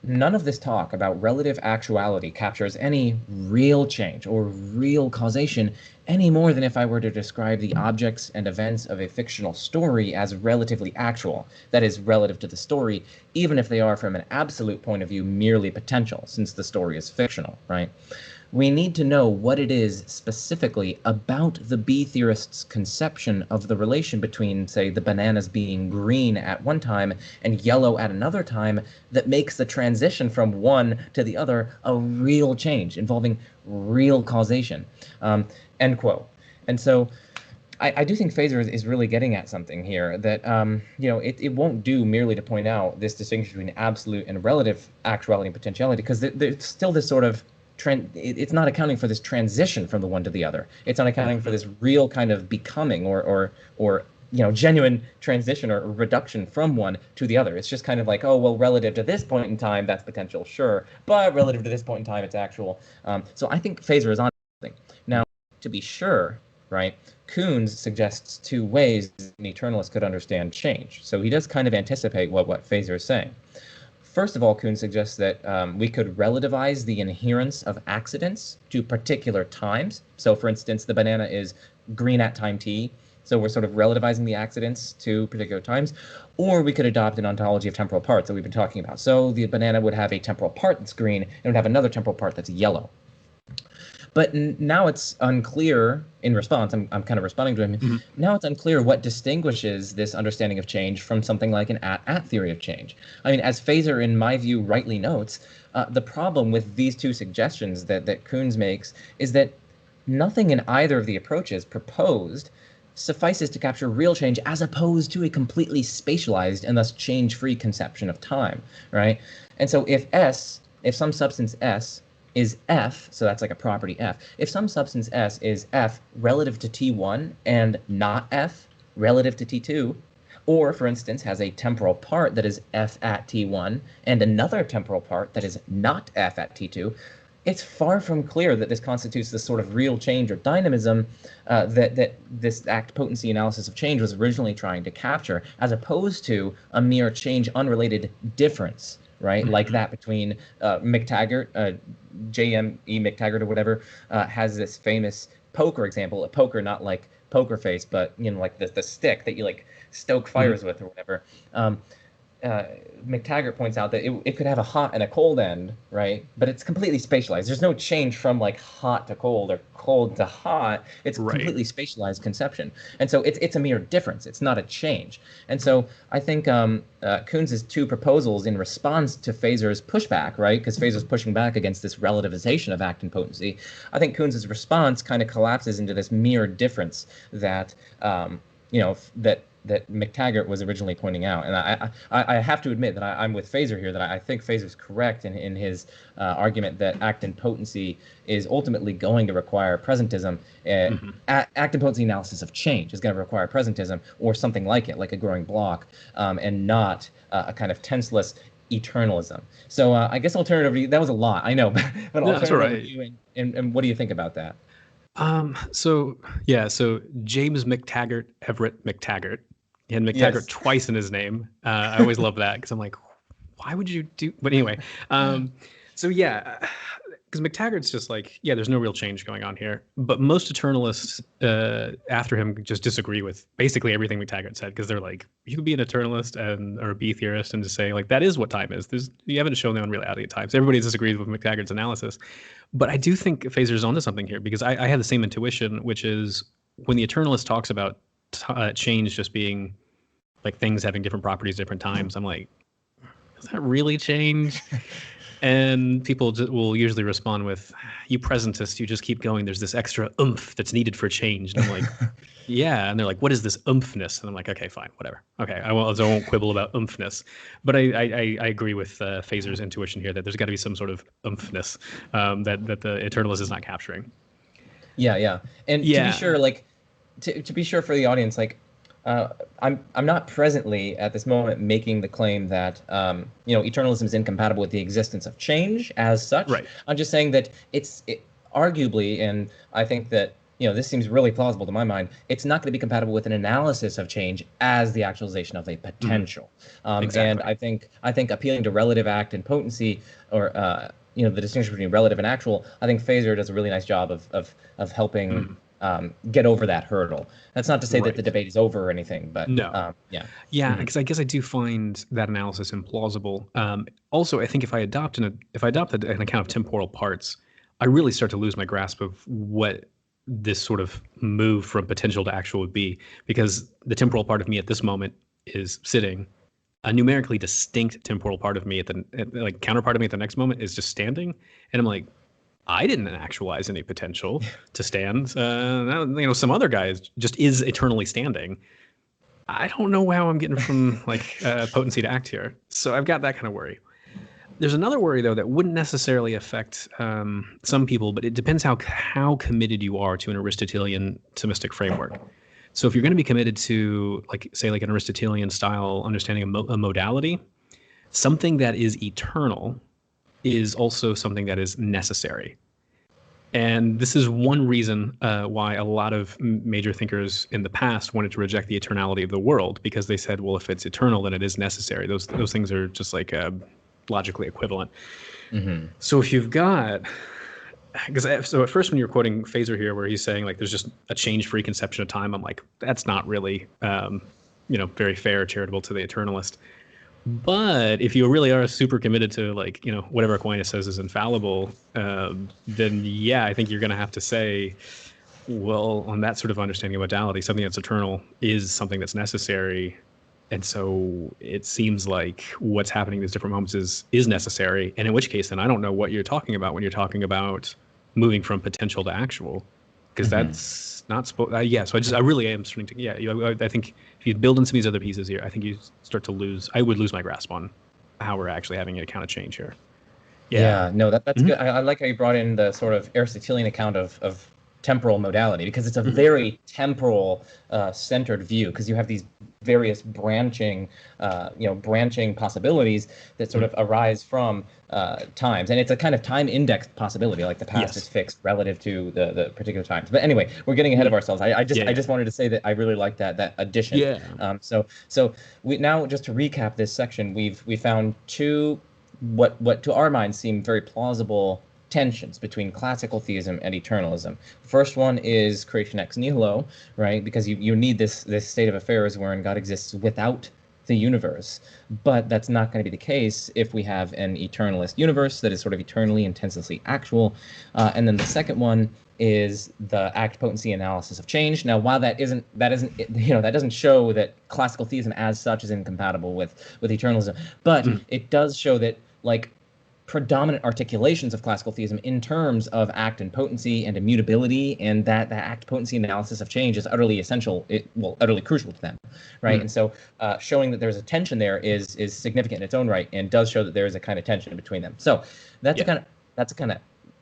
"None of this talk about relative actuality captures any real change or real causation any more than if I were to describe the objects and events of a fictional story as relatively actual, that is, relative to the story, even if they are from an absolute point of view merely potential, since the story is fictional," right? We need to know what it is specifically about the bee theorist's conception of the relation between, say, the bananas being green at one time and yellow at another time that makes the transition from one to the other a real change involving real causation. End quote. And so I do think Phaser is really getting at something here, that it won't do merely to point out this distinction between absolute and relative actuality and potentiality, because there's still this sort of it's not accounting for this transition from the one to the other. It's not accounting for this real kind of becoming or genuine transition or reduction from one to the other. It's just kind of like, oh, well, relative to this point in time, that's potential, sure, but relative to this point in time, it's actual. So I think Phaser is on something. Now, to be sure, right, Koons suggests two ways an eternalist could understand change. So he does kind of anticipate what Phaser is saying. First of all, Koons suggests that we could relativize the inherence of accidents to particular times. So, for instance, the banana is green at time t, so we're sort of relativizing the accidents to particular times. Or we could adopt an ontology of temporal parts that we've been talking about. So the banana would have a temporal part that's green, and it would have another temporal part that's yellow. But now it's unclear, in response, I'm kind of responding to him, now it's unclear what distinguishes this understanding of change from something like an at theory of change. I mean, as Phaser, in my view, rightly notes, the problem with these two suggestions that Koons makes is that nothing in either of the approaches proposed suffices to capture real change as opposed to a completely spatialized and thus change-free conception of time, right? And so if some substance S is F, so that's like a property F. If some substance S is F relative to T1 and not F relative to T2, or, for instance, has a temporal part that is F at T1 and another temporal part that is not F at T2, it's far from clear that this constitutes the sort of real change or dynamism that this act potency analysis of change was originally trying to capture, as opposed to a mere change unrelated difference, right? Like that between McTaggart, J.M.E. McTaggart or whatever, has this famous poker example, a poker not like poker face, but like the stick that you like stoke fires with or whatever. McTaggart points out that it could have a hot and a cold end, right? But it's completely spatialized. There's no change from like hot to cold or cold to hot. It's a completely spatialized conception. And so it's a mere difference. It's not a change. And so I think Kuhn's two proposals in response to Feser's pushback, right? Because Feser's pushing back against this relativization of act and potency. I think Kuhn's response kind of collapses into this mere difference that, that McTaggart was originally pointing out. And I have to admit that I'm with Feser here, that I think Feser's correct in his argument that act and potency is ultimately going to require presentism. Act and potency analysis of change is going to require presentism or something like it, like a growing block, and not a kind of tenseless eternalism. So I guess I'll turn it over to you. That was a lot, I know, but I'll turn it over to you. And what do you think about that? So James McTaggart, Everett McTaggart. He had McTaggart twice in his name. I always love that because I'm like, why would you do? But anyway, because McTaggart's just like, there's no real change going on here. But most eternalists after him just disagree with basically everything McTaggart said, because they're like, you could be an eternalist or a B theorist and just say like that is what time is. You haven't shown the unreality of time. So everybody disagrees with McTaggart's analysis. But I do think Feser's onto something here, because I had the same intuition, which is when the eternalist talks about change just being like things having different properties, different times, I'm like, does that really change? And people will usually respond with, you presentist, you just keep going. There's this extra oomph that's needed for change. And I'm like, yeah. And they're like, what is this oomphness? And I'm like, okay, fine, whatever. Okay, I won't quibble about oomphness. But I agree with Feser's intuition here that there's got to be some sort of oomphness that the eternalist is not capturing. Yeah. And to be sure, like, to be sure for the audience, like, I'm not presently at this moment making the claim that eternalism is incompatible with the existence of change as such. Right. I'm just saying that it's arguably, and I think that this seems really plausible to my mind, it's not going to be compatible with an analysis of change as the actualization of a potential. Exactly. And I think appealing to relative act and potency, or the distinction between relative and actual, I think Feser does a really nice job of helping. Get over that hurdle. That's not to say that the debate is over or anything, but no. Because I guess I do find that analysis implausible. Also, I think if I adopt an account of temporal parts, I really start to lose my grasp of what this sort of move from potential to actual would be, because the temporal part of me at this moment is sitting. A numerically distinct temporal part of me counterpart of me at the next moment is just standing, and I'm like, I didn't actualize any potential to stand. Some other guy just is eternally standing. I don't know how I'm getting from potency to act here. So I've got that kind of worry. There's another worry, though, that wouldn't necessarily affect some people, but it depends how committed you are to an Aristotelian Thomistic framework. So if you're going to be committed to, an Aristotelian style understanding of a modality, something that is eternal is also something that is necessary. And this is one reason why a lot of major thinkers in the past wanted to reject the eternality of the world, because they said, well, if it's eternal, then it is necessary. Those things are just logically equivalent. Mm-hmm. So if you've got, so at first when you're quoting Feser here, where he's saying there's just a change-free conception of time, I'm like, that's not really very fair, charitable to the eternalist. But if you really are super committed to whatever Aquinas says is infallible, then I think you're going to have to say, well, on that sort of understanding of modality, something that's eternal is something that's necessary. And so it seems like what's happening in these different moments is necessary. And in which case, then I don't know what you're talking about when you're talking about moving from potential to actual, because that's not supposed. So I really am starting to. I think if you build in some of these other pieces here, I think you start to lose. I would lose my grasp on how we're actually having an account of change here. No, that's good. I like how you brought in the sort of Aristotelian account of temporal modality, because it's a very temporal centered view, because you have these various branching possibilities that sort of arise from times, and it's a kind of time indexed possibility, like the past is fixed relative to the particular times. But anyway, we're getting ahead of ourselves. I just wanted to say that I really like that addition. So we now, just to recap this section, we found two what to our minds seem very plausible tensions between classical theism and eternalism. First one is creation ex nihilo, right? Because you need this state of affairs wherein God exists without the universe. But that's not going to be the case if we have an eternalist universe that is sort of eternally, intensely actual. And then the second one is the act, potency analysis of change. Now, while that doesn't show that classical theism as such is incompatible with eternalism, but it does show that, like, predominant articulations of classical theism in terms of act and potency and immutability, and that act, potency analysis of change is utterly essential, utterly crucial to them, right? And so showing that there's a tension there is significant in its own right, and does show that there is a kind of tension between them. So that's a kind of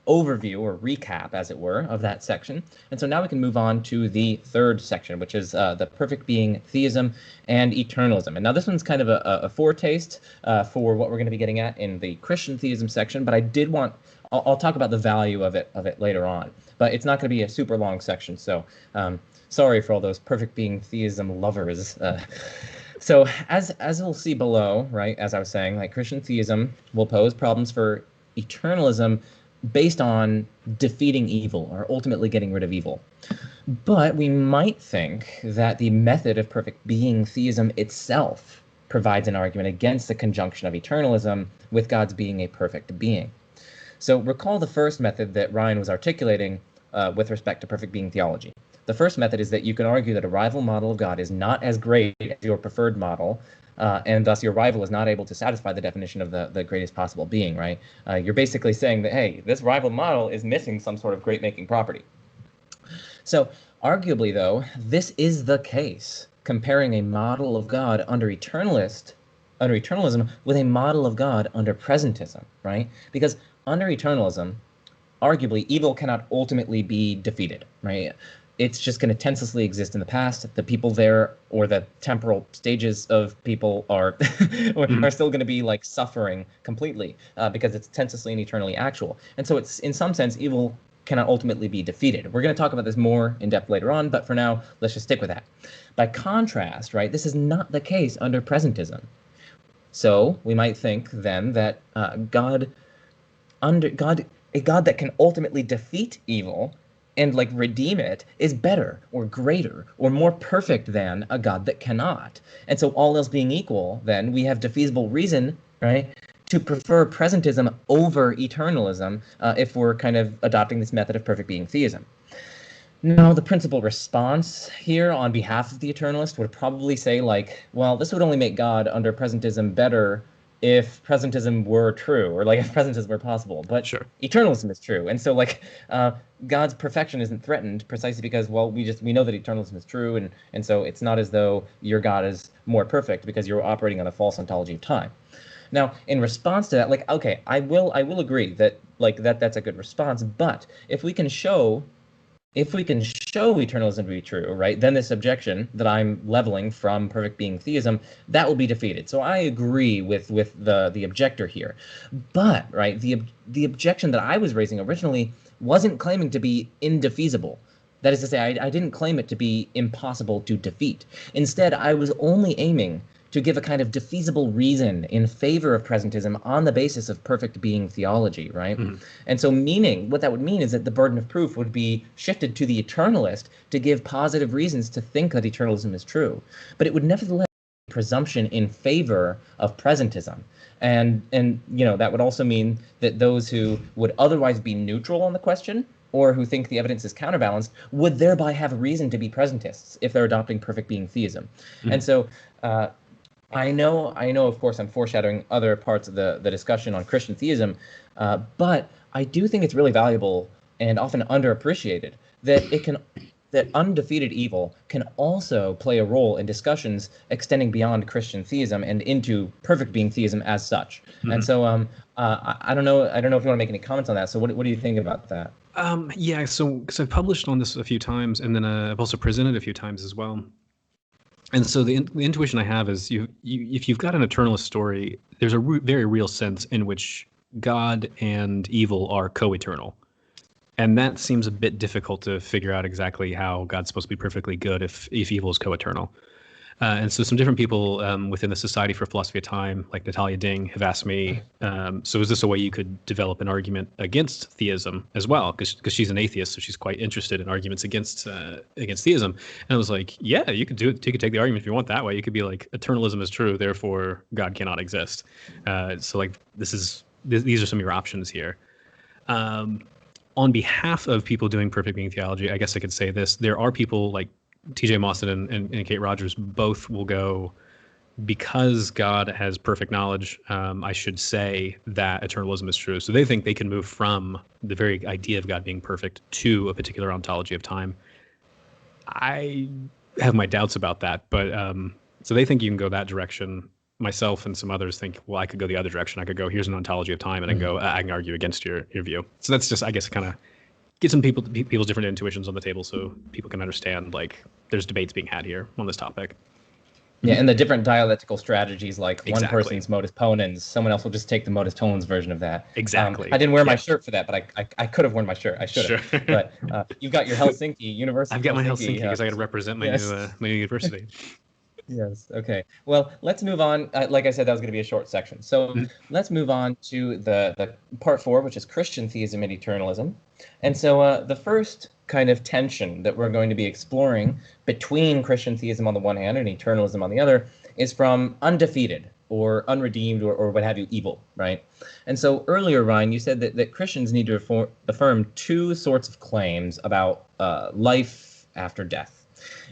overview or recap, as it were, of that section. And so now we can move on to the third section, which is the perfect being theism and eternalism. And now this one's kind of a foretaste for what we're going to be getting at in the Christian theism section, but I'll talk about the value of it later on. But it's not going to be a super long section, so sorry for all those perfect being theism lovers. So as we'll see below, right, as I was saying, like, Christian theism will pose problems for eternalism based on defeating evil, or ultimately getting rid of evil. But we might think that the method of perfect being theism itself provides an argument against the conjunction of eternalism with God's being a perfect being. So recall the first method that Ryan was articulating with respect to perfect being theology. The first method is that you can argue that a rival model of God is not as great as your preferred model, and thus your rival is not able to satisfy the definition of the greatest possible being, right? You're basically saying that, hey, this rival model is missing some sort of great-making property. So arguably, though, this is the case, comparing a model of God under eternalism with a model of God under presentism, right? Because under eternalism, arguably, evil cannot ultimately be defeated, right? It's just going to tenselessly exist in the past. The people there, or the temporal stages of people, are still going to be, like, suffering completely because it's tenselessly and eternally actual. And so it's, in some sense, evil cannot ultimately be defeated. We're going to talk about this more in depth later on, but for now, let's just stick with that. By contrast, right, this is not the case under presentism. So we might think then that a God that can ultimately defeat evil and, like, redeem it is better or greater or more perfect than a God that cannot. And so, all else being equal, then we have defeasible reason, right, to prefer presentism over eternalism if we're kind of adopting this method of perfect being theism. Now, the principal response here on behalf of the eternalist would probably say, like, well, this would only make God under presentism better if presentism were true, or, like, if presentism were possible. But sure, eternalism is true, and so, like, God's perfection isn't threatened precisely because, well, we know that eternalism is true, and so it's not as though your God is more perfect because you're operating on a false ontology of time. Now, in response to that, like, okay, I will agree that, like, that's a good response, but if we can show eternalism to be true, right, then this objection that I'm leveling from perfect being theism, that will be defeated. So I agree with the objector here. But, right, the objection that I was raising originally wasn't claiming to be indefeasible. That is to say, I didn't claim it to be impossible to defeat. Instead, I was only aiming to give a kind of defeasible reason in favor of presentism on the basis of perfect being theology, right? And so what that would mean is that the burden of proof would be shifted to the eternalist to give positive reasons to think that eternalism is true. But it would nevertheless be a presumption in favor of presentism. And that would also mean that those who would otherwise be neutral on the question, or who think the evidence is counterbalanced, would thereby have a reason to be presentists if they're adopting perfect being theism. And so I know, of course, I'm foreshadowing other parts of the discussion on Christian theism, but I do think it's really valuable and often underappreciated that it can that undefeated evil can also play a role in discussions extending beyond Christian theism and into perfect being theism as such. And so I don't know if you want to make any comments on that. So what do you think about that? Yeah, so because I've published on this a few times, and then I've also presented a few times as well. And so the intuition I have is if you've got an eternalist story, there's a very real sense in which God and evil are co-eternal. And that seems a bit difficult to figure out exactly how God's supposed to be perfectly good if evil is co-eternal. And so some different people within the Society for Philosophy of Time, like Natalia Ding, have asked me, so is this a way you could develop an argument against theism as well? Because she's an atheist, so she's quite interested in arguments against theism. And I was like, yeah, you could do it. You could take the argument if you want that way. You could be like, eternalism is true, therefore God cannot exist. So like these are some of your options here. On behalf of people doing perfect being theology, I guess I could say this. There are people like T.J. Mawson and Kate Rogers both will go, because God has perfect knowledge, I should say that eternalism is true. So they think they can move from the very idea of God being perfect to a particular ontology of time. I have my doubts about that, but so they think you can go that direction. Myself and some others think, well, I could go the other direction. I could go, here's an ontology of time, and I go, I can argue against your view. So that's just, I guess, kind of get some people's different intuitions on the table so people can understand, like, there's debates being had here on this topic. Yeah, and the different dialectical strategies, like one person's modus ponens, someone else will just take the modus tollens version of that. Exactly. I didn't wear my shirt for that, but I could have worn my shirt. I should have. Sure. But you've got your Helsinki University. I've got my Helsinki because I got to represent my new university. Yes. Okay. Well, let's move on. Like I said, that was going to be a short section. So let's move on to the part 4, which is Christian theism and eternalism. And so the first kind of tension that we're going to be exploring between Christian theism on the one hand and eternalism on the other is from undefeated or unredeemed or what have you, evil, right? And so earlier, Ryan, you said that Christians need to affirm two sorts of claims about life after death.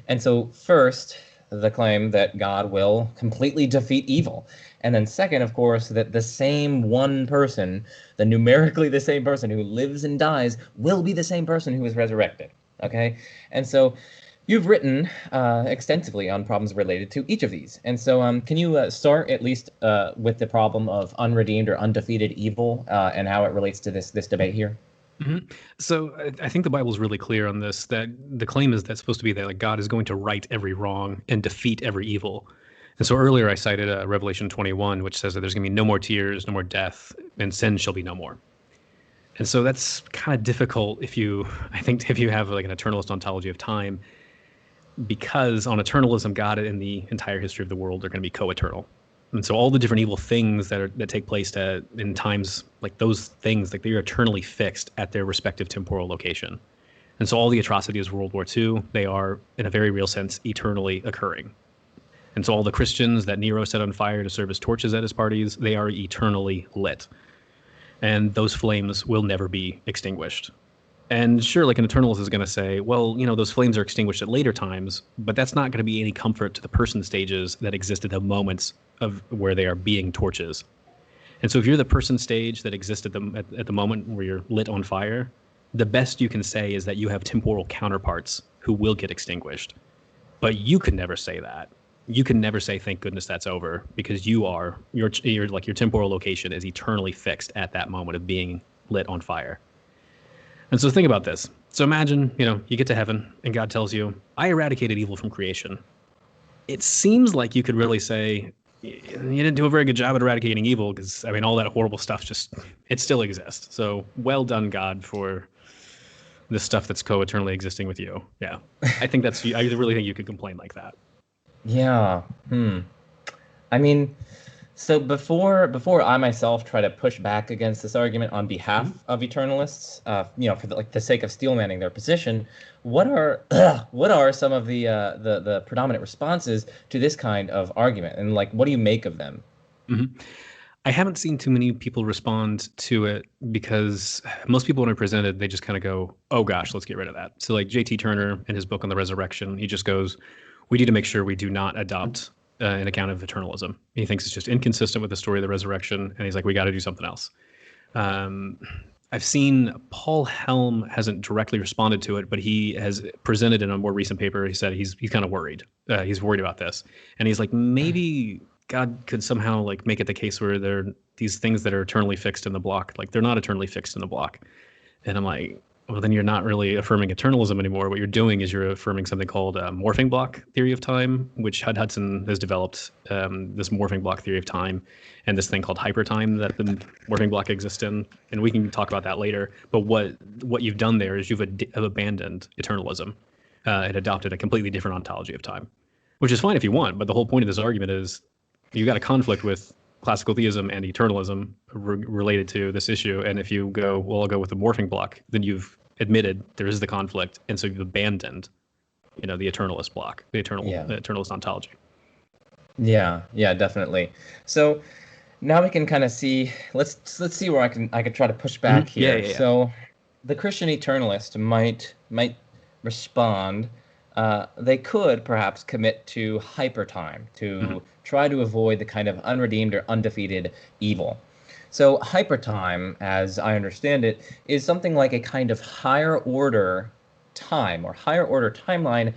And so first, the claim that God will completely defeat evil. And then second, of course, that the same one person, the numerically the same person who lives and dies, will be the same person who is resurrected. Okay? And so you've written extensively on problems related to each of these. And so can you start at least with the problem of unredeemed or undefeated evil and how it relates to this debate here? So I think the Bible is really clear on this, that the claim is that's supposed to be that like God is going to right every wrong and defeat every evil. And so earlier I cited Revelation 21, which says that there's going to be no more tears, no more death, and sin shall be no more. And so that's kind of difficult if you have like an eternalist ontology of time, because on eternalism, God and the entire history of the world are going to be co-eternal. And so all the different evil things that take place in times like those things, like they're eternally fixed at their respective temporal location. And so all the atrocities of World War II, they are, in a very real sense, eternally occurring. And so all the Christians that Nero set on fire to serve as torches at his parties, they are eternally lit. And those flames will never be extinguished. And sure, like an eternalist is going to say, well, those flames are extinguished at later times, but that's not going to be any comfort to the person stages that exist at the moments of where they are being torches. And so if you're the person stage that exists at the moment where you're lit on fire, the best you can say is that you have temporal counterparts who will get extinguished. But you could never say that. You can never say, thank goodness that's over, because your temporal location is eternally fixed at that moment of being lit on fire. And so think about this. So imagine, you get to heaven and God tells you, I eradicated evil from creation. It seems like you could really say, you didn't do a very good job at eradicating evil because, all that horrible stuff it still exists. So well done, God, for the stuff that's co-eternally existing with you. Yeah. I really think you could complain like that. Yeah. So before I myself try to push back against this argument on behalf of eternalists, for the sake of steelmanning their position, what are some of the predominant responses to this kind of argument, and what do you make of them? I haven't seen too many people respond to it because most people, when I presented, they just kind of go, "Oh gosh, let's get rid of that." So like J.T. Turner in his book on the resurrection, he just goes, "We need to make sure we do not adopt an account of eternalism." He thinks it's just inconsistent with the story of the resurrection, and he's like, we got to do something else. I've seen Paul Helm hasn't directly responded to it, but he has presented in a more recent paper. He said he's kind of worried. He's worried about this, and he's like, maybe God could somehow like make it the case where there are these things that are eternally fixed in the block, like they're not eternally fixed in the block. And I'm like, well, then you're not really affirming eternalism anymore. What you're doing is you're affirming something called morphing block theory of time, which Hudson has developed, this morphing block theory of time, and this thing called hypertime that the morphing block exists in. And we can talk about that later. But what you've done there is you've abandoned eternalism and adopted a completely different ontology of time, which is fine if you want. But the whole point of this argument is you've got a conflict with classical theism and eternalism related to this issue. And if you go, well, I'll go with the morphing block, then you've admitted there is the conflict, and so you've abandoned, the eternalist block, the eternalist ontology. Yeah, definitely. So now we can kind of see. Let's see where I could try to push back here. Yeah. So the Christian eternalist might respond. They could perhaps commit to hypertime to try to avoid the kind of unredeemed or undefeated evil. So hypertime, as I understand it, is something like a kind of higher order time or higher order timeline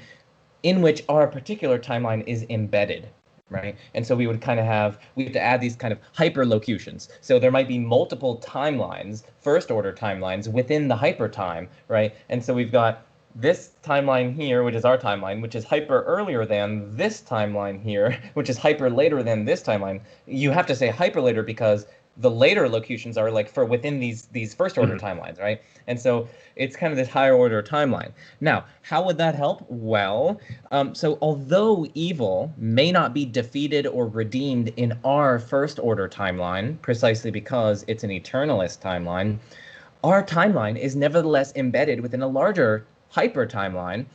in which our particular timeline is embedded, right? And so we have to add these kind of hyperlocutions. So there might be multiple timelines, first order timelines within the hypertime, right? And so we've got this timeline here, which is our timeline, which is hyper earlier than this timeline here, which is hyper later than this timeline. You have to say hyper later because the later locutions are like for within these first order timelines, right? And so it's kind of this higher order timeline. Now, how would that help? Well, so although evil may not be defeated or redeemed in our first order timeline, precisely because it's an eternalist timeline, our timeline is nevertheless embedded within a larger hyper timeline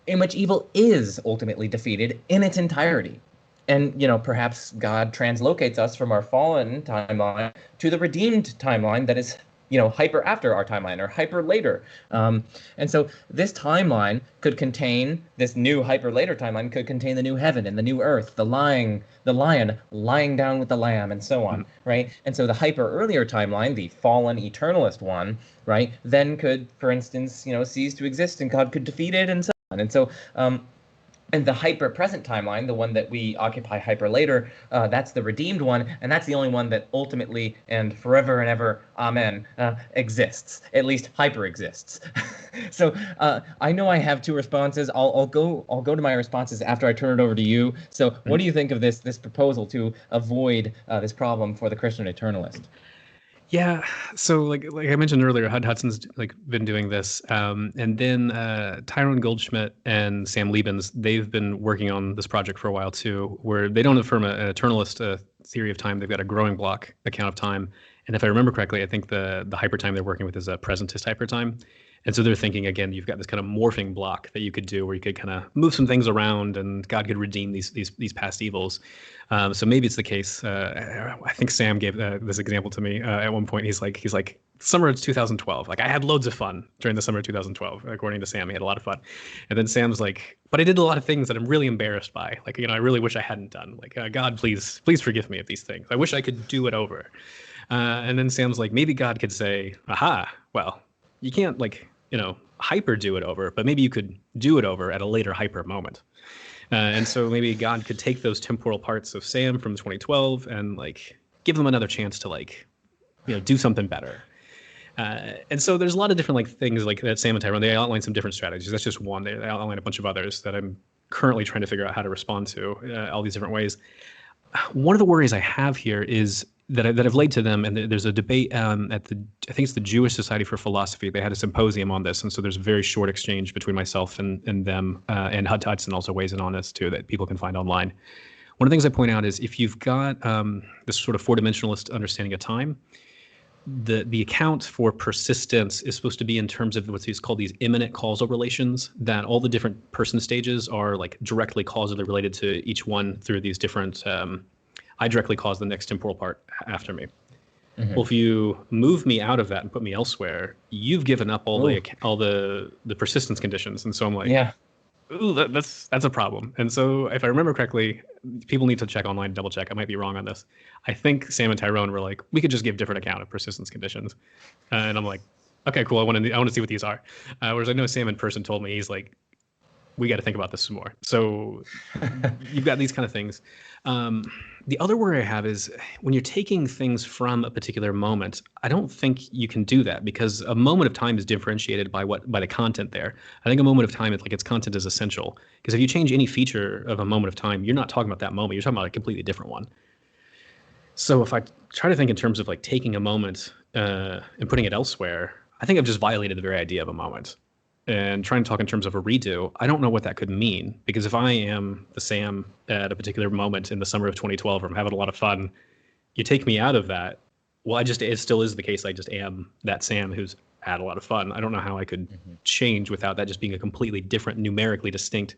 in which evil is ultimately defeated in its entirety. And, perhaps God translocates us from our fallen timeline to the redeemed timeline that is, hyper after our timeline or hyper later. And so this timeline could contain, this new hyper later timeline could contain the new heaven and the new earth, the lion lying down with the lamb and so on, right? And so the hyper earlier timeline, the fallen eternalist one, right, then could, for instance, cease to exist and God could defeat it and so on. And so, and the hyper-present timeline, the one that we occupy hyper later, that's the redeemed one, and that's the only one that ultimately and forever and ever, amen, exists. At least hyper exists. So I know I have two responses. I'll go to my responses after I turn it over to you. So what do you think of this proposal to avoid this problem for the Christian eternalist? Yeah, so like I mentioned earlier, Hudson's been doing this, and then Tyrone Goldschmidt and Sam Liebens, they've been working on this project for a while too, where they don't affirm an eternalist theory of time. They've got a growing block account of time, and if I remember correctly, I think the hypertime they're working with is a presentist hypertime. And so they're thinking, again, you've got this kind of morphing block that you could do where you could kind of move some things around and God could redeem these past evils. So maybe it's the case. I think Sam gave this example to me at one point. He's like, summer of 2012. Like, I had loads of fun during the summer of 2012, according to Sam. He had a lot of fun. And then Sam's like, but I did a lot of things that I'm really embarrassed by. Like, I really wish I hadn't done. Like, God, please forgive me of these things. I wish I could do it over. And then Sam's like, maybe God could say, aha, well, you can't hyper do it over, but maybe you could do it over at a later hyper moment. And so maybe God could take those temporal parts of Sam from 2012 and give them another chance to do something better. And so there's a lot of different things that Sam and Tyrone, they outline some different strategies. That's just one. They outline a bunch of others that I'm currently trying to figure out how to respond to, all these different ways. One of the worries I have here is that I've laid to them, and there's a debate at I think it's the Jewish Society for Philosophy. They had a symposium on this, and so there's a very short exchange between myself and them, and Hudson also weighs in on this too, that people can find online. One of the things I point out is if you've got this sort of four-dimensionalist understanding of time, the account for persistence is supposed to be in terms of what's called these immanent causal relations, that all the different person stages are directly causally related to each one through these different I directly cause the next temporal part after me. Mm-hmm. Well, if you move me out of that and put me elsewhere, you've given up all the persistence conditions. And so I'm like, yeah, ooh, that's a problem. And so if I remember correctly, people need to check online, double check. I might be wrong on this. I think Sam and Tyrone were like, we could just give different account of persistence conditions, and I'm like, okay, cool. I want to see what these are. Whereas I know Sam in person told me, he's like, we got to think about this some more. So you've got these kind of things. The other worry I have is when you're taking things from a particular moment, I don't think you can do that, because a moment of time is differentiated by the content there. I think a moment of time, its content is essential, because if you change any feature of a moment of time, you're not talking about that moment. You're talking about a completely different one. So if I try to think in terms of like taking a moment and putting it elsewhere, I think I've just violated the very idea of a moment. And trying to talk in terms of a redo, I don't know what that could mean, because if I am the Sam at a particular moment in the summer of 2012, where I'm having a lot of fun, you take me out of that. Well, it still is the case. I just am that Sam who's had a lot of fun. I don't know how I could change without that just being a completely different, numerically distinct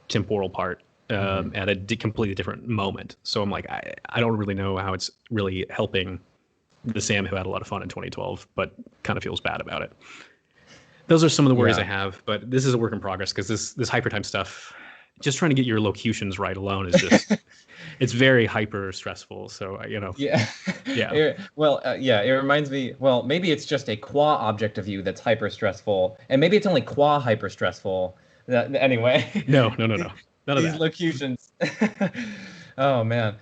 temporal part at a completely different moment. So I'm like, I don't really know how it's really helping the Sam who had a lot of fun in 2012, but kind of feels bad about it. Those are some of the worries I have, but this is a work in progress, because this Hypertime stuff, just trying to get your locutions right alone is just, it's very hyper stressful. So, Yeah. It reminds me, well, maybe it's just a qua object of you that's hyper stressful, and maybe it's only qua hyper stressful. Anyway. No. None of these that. Locutions. Oh, man.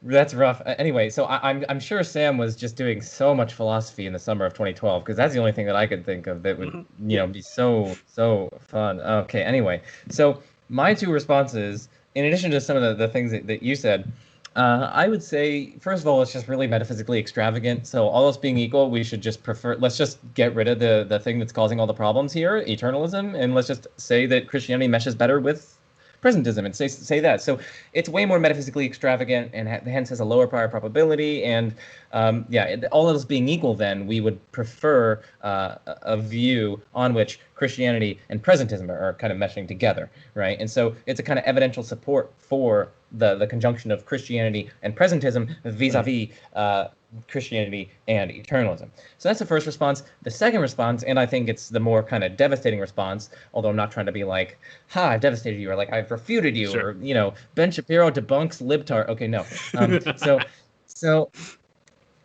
That's rough. Anyway, so I'm sure Sam was just doing so much philosophy in the summer of 2012, because that's the only thing that I could think of that would, be so fun. Okay, anyway, so my two responses, in addition to some of the things that you said, I would say, first of all, it's just really metaphysically extravagant. So all else being equal, we should just let's just get rid of the thing that's causing all the problems here, eternalism, and let's just say that Christianity meshes better with presentism and say that. So it's way more metaphysically extravagant, and hence has a lower prior probability. And all else being equal, then we would prefer a view on which Christianity and presentism are kind of meshing together, right? And so it's a kind of evidential support for the conjunction of Christianity and presentism vis-a-vis Christianity and eternalism. So that's the first response. The second response, and I think it's the more kind of devastating response, although I'm not trying to be like, I've devastated you, or like, I've refuted you, sure. Or, Ben Shapiro debunks libtard. Okay, no. So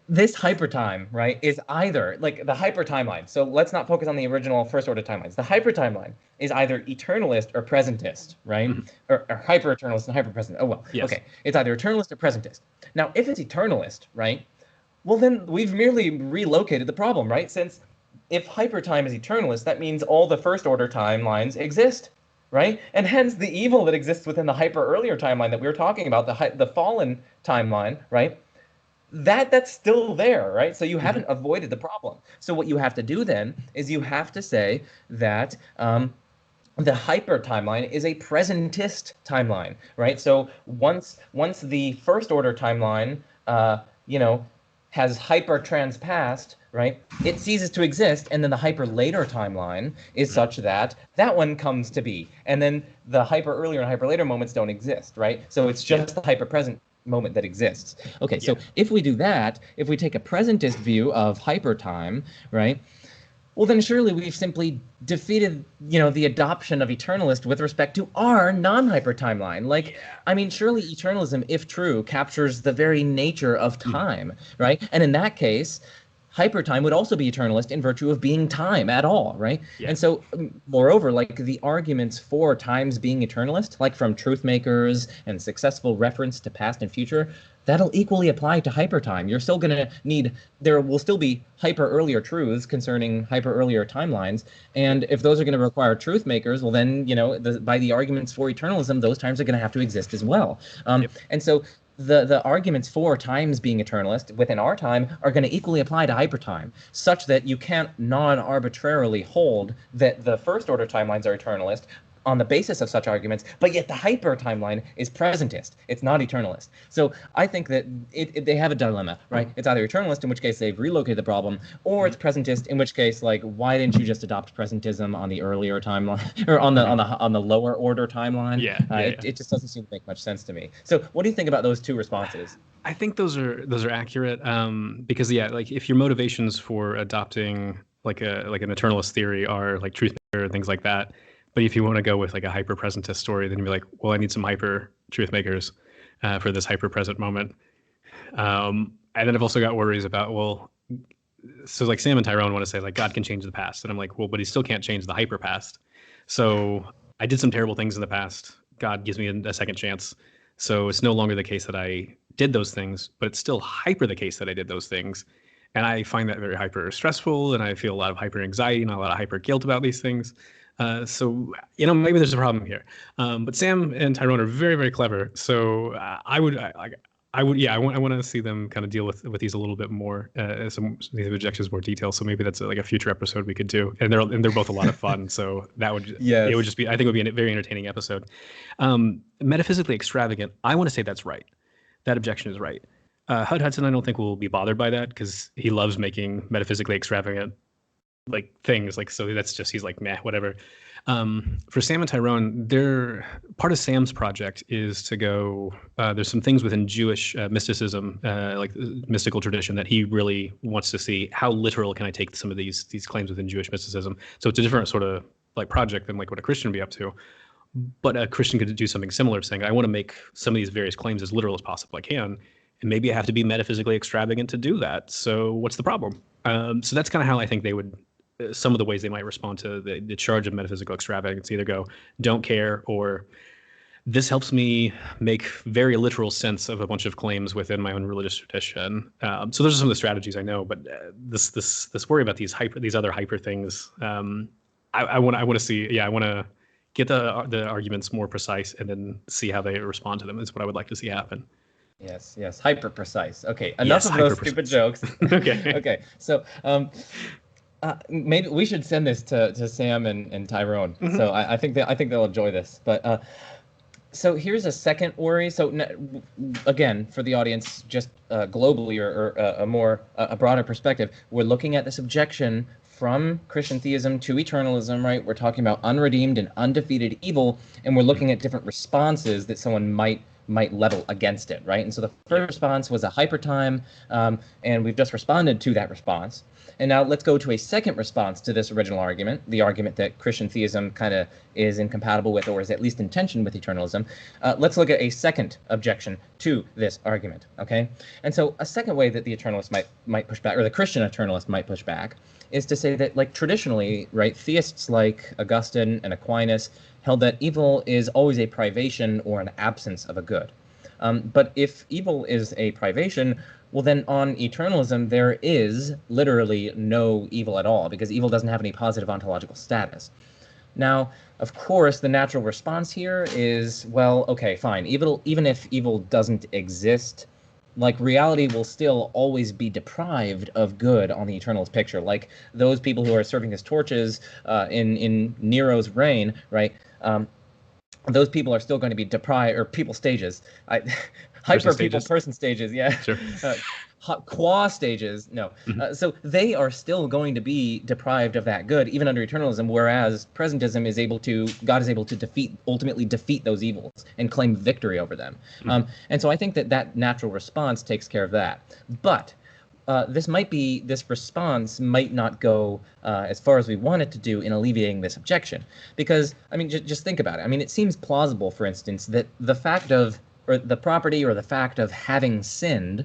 this hypertime, right, is either, like, the hyper timeline. So let's not focus on the original first order timelines. The hyper timeline is either eternalist or presentist, right? Or hyper eternalist and hyper present. Oh, well, yes. Okay. It's either eternalist or presentist. Now, if it's eternalist, right, well, then we've merely relocated the problem, right? Since if hypertime is eternalist, that means all the first order timelines exist, right? And hence the evil that exists within the hyper earlier timeline that we were talking about, the fallen timeline, right? That's still there, right? So you haven't avoided the problem. So what you have to do then is you have to say that the hyper timeline is a presentist timeline, right? So once the first order timeline, has hyper transpassed, right, it ceases to exist, and then the hyper later timeline is such that that one comes to be, and then the hyper earlier and hyper later moments don't exist, right? So it's just the hyper present moment that exists. Okay, so if we do that, if we take a presentist view of hyper time, right, well, then surely we've simply defeated, the adoption of eternalist with respect to our non-hyper timeline. I mean, surely eternalism, if true, captures the very nature of time, right? And in that case, hypertime would also be eternalist in virtue of being time at all, right? Yeah. And so, moreover, the arguments for times being eternalist, like from truth makers and successful reference to past and future, that'll equally apply to hypertime. You're still going to there will still be hyper earlier truths concerning hyper earlier timelines. And if those are going to require truth makers, well, then, by the arguments for eternalism, those times are going to have to exist as well. And so the arguments for times being eternalist within our time are going to equally apply to hypertime, such that you can't non-arbitrarily hold that the first order timelines are eternalist on the basis of such arguments, but yet the hyper timeline is presentist. It's not eternalist. So I think that they have a dilemma, right? It's either eternalist, in which case they've relocated the problem, or it's presentist, in which case, why didn't you just adopt presentism on the earlier timeline, or on the lower order timeline? It just doesn't seem to make much sense to me. So what do you think about those two responses? I think those are accurate, because if your motivations for adopting an eternalist theory are truth or things like that, But if you want to go with like a hyper-presentist story, then you're like, well, I need some hyper-truth makers for this hyper-present moment. And then I've also got worries about, well, so like Sam and Tyrone want to say like God can change the past, and I'm like, well, but he still can't change the hyper past. So I did some terrible things in the past. God gives me a second chance. So it's no longer the case that I did those things, but it's still hyper the case that I did those things. And I find that very hyper stressful, and I feel a lot of hyper anxiety and a lot of hyper guilt about these things. So, maybe there's a problem here. But Sam and Tyrone are very, very clever. So I would I want to see them kind of deal with these a little bit more, some these objections more detail. So maybe that's like a future episode we could do. And they're both a lot of fun. So that would it would just be, I think it would be a very entertaining episode. Metaphysically extravagant, I want to say that's right. That objection is right. Hud Hudson, I don't think will be bothered by that because he loves making metaphysically extravagant like things. Like, so that's just, he's like, meh, whatever. For Sam and Tyrone, part of Sam's project is to go, there's some things within Jewish mysticism, like mystical tradition, that he really wants to see how literal can I take some of these claims within Jewish mysticism. So it's a different sort of like project than like what a Christian would be up to. But a Christian could do something similar, saying, I want to make some of these various claims as literal as possible I can. And maybe I have to be metaphysically extravagant to do that. So what's the problem? So that's kind of how I think they would, some of the ways they might respond to the charge of metaphysical extravagance, either go, don't care, or this helps me make very literal sense of a bunch of claims within my own religious tradition. So those are some of the strategies I know, but this worry about these other hyper things, I want to see, I want to get the arguments more precise and then see how they respond to them is what I would like to see happen. Yes, hyper precise. Okay, enough of those stupid jokes. Okay. So maybe we should send this to Sam and Tyrone. Mm-hmm. So I think they'll enjoy this. But so here's a second worry. So again, for the audience, just globally or a broader perspective, we're looking at this objection from Christian theism to eternalism, right? We're talking about unredeemed and undefeated evil, and we're looking at different responses that someone might level against it, right? And so the first response was a hypertime, and we've just responded to that response. And now let's go to a second response to this original argument, the argument that Christian theism kind of is incompatible with, or is at least in tension with eternalism. Let's look at a second objection to this argument, okay? And so a second way that the eternalist might push back, or the Christian eternalist might push back, is to say that, like, traditionally, right, theists like Augustine and Aquinas held that evil is always a privation or an absence of a good. But if evil is a privation, well, then on eternalism, there is literally no evil at all, because evil doesn't have any positive ontological status. Now, of course, the natural response here is, well, okay, fine. Even if evil doesn't exist, like, reality will still always be deprived of good on the eternalist picture. Like those people who are serving as torches in Nero's reign, right? Those people are still going to be deprived, or people stages. Person stages, yeah. Sure. Qua stages, no. Mm-hmm. So they are still going to be deprived of that good, even under eternalism, whereas presentism God is able to ultimately defeat those evils and claim victory over them. Mm-hmm. And so I think that natural response takes care of that. But this response might not go as far as we want it to do in alleviating this objection. Because, I mean, just think about it. I mean, it seems plausible, for instance, that the fact of, or the property or the fact of having sinned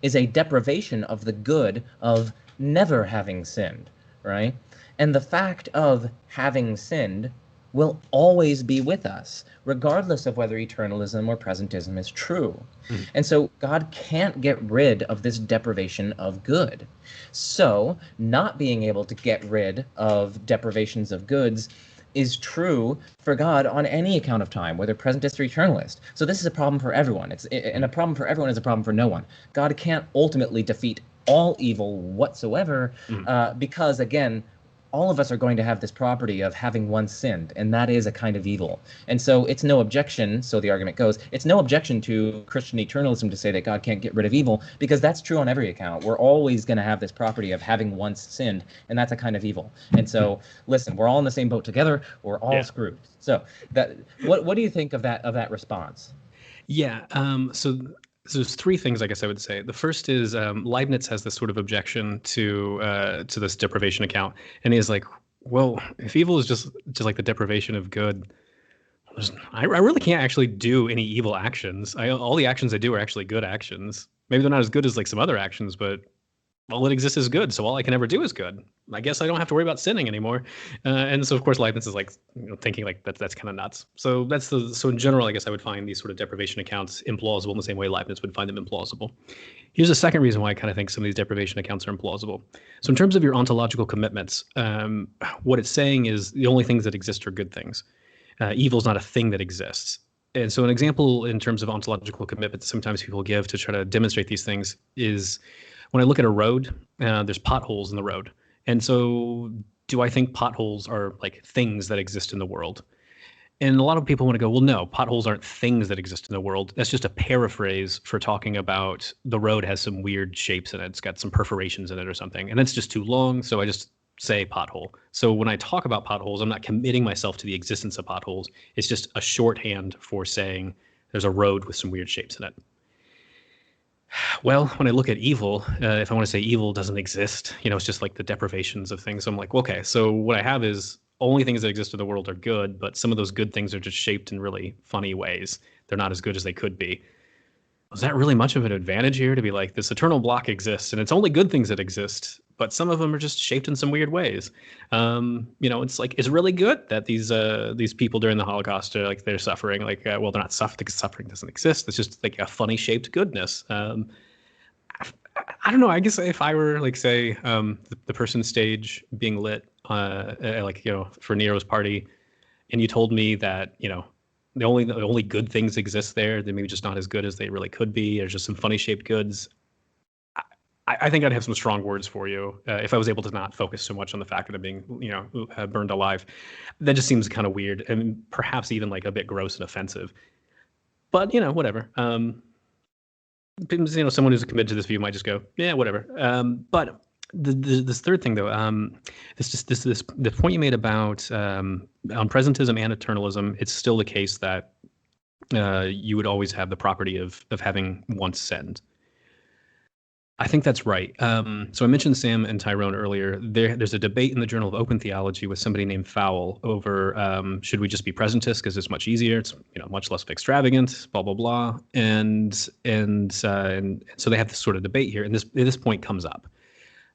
is a deprivation of the good of never having sinned, right? And the fact of having sinned will always be with us, regardless of whether eternalism or presentism is true. Mm-hmm. And so God can't get rid of this deprivation of good. So not being able to get rid of deprivations of goods is true for God on any account of time, whether presentist or eternalist. So this is a problem for everyone. And a problem for everyone is a problem for no one. God can't ultimately defeat all evil whatsoever, because, again, all of us are going to have this property of having once sinned, and that is a kind of evil. And so it's no objection, so the argument goes, it's no objection to Christian eternalism to say that God can't get rid of evil, because that's true on every account. We're always going to have this property of having once sinned, and that's a kind of evil. And so, listen, we're all in the same boat together. We're all screwed. So what do you think of that response? Yeah. So there's three things I guess I would say. The first is Leibniz has this sort of objection to this deprivation account, and he's like, Well, if evil is just like the deprivation of good, I really can't actually do any evil actions. All the actions I do are actually good actions. Maybe they're not as good as like some other actions, but all that exists is good. So all I can ever do is good. I guess I don't have to worry about sinning anymore. And so of course Leibniz is like, thinking like that's kind of nuts. So so in general, I guess I would find these sort of deprivation accounts implausible in the same way Leibniz would find them implausible. Here's a second reason why I kind of think some of these deprivation accounts are implausible. So in terms of your ontological commitments, what it's saying is the only things that exist are good things. Evil is not a thing that exists. And so an example in terms of ontological commitment that sometimes people give to try to demonstrate these things is when I look at a road, there's potholes in the road. And so do I think potholes are like things that exist in the world? And a lot of people want to go, well, no, potholes aren't things that exist in the world. That's just a paraphrase for talking about the road has some weird shapes in it. It's got some perforations in it or something. And that's just too long. So I just say pothole. So when I talk about potholes, I'm not committing myself to the existence of potholes. It's just a shorthand for saying there's a road with some weird shapes in it. Well, when I look at evil, if I want to say evil doesn't exist, it's just like the deprivations of things. So I'm like, okay, so what I have is only things that exist in the world are good, but some of those good things are just shaped in really funny ways. They're not as good as they could be. Was that really much of an advantage here to be like, this eternal block exists and it's only good things that exist, but some of them are just shaped in some weird ways. It's like, it's really good that these people during the Holocaust are like, they're suffering. Like, well, they're not suffering because suffering doesn't exist. It's just like a funny shaped goodness. I don't know. I guess if I were like, say, the person's stage being lit, for Nero's party, and you told me that, the only good things exist there, they're maybe just not as good as they really could be. There's just some funny shaped goods. I think I'd have some strong words for you if I was able to not focus so much on the fact that I'm being, burned alive. That just seems kind of weird and perhaps even like a bit gross and offensive. But whatever. Someone who's committed to this view might just go, yeah, whatever. But this third thing though, the point you made about on presentism and eternalism, it's still the case that you would always have the property of having once sinned. I think that's right. So I mentioned Sam and Tyrone earlier. There's a debate in the Journal of Open Theology with somebody named Fowle over should we just be presentist because it's much easier, it's much less extravagant, blah blah blah, and so they have this sort of debate here, and this point comes up.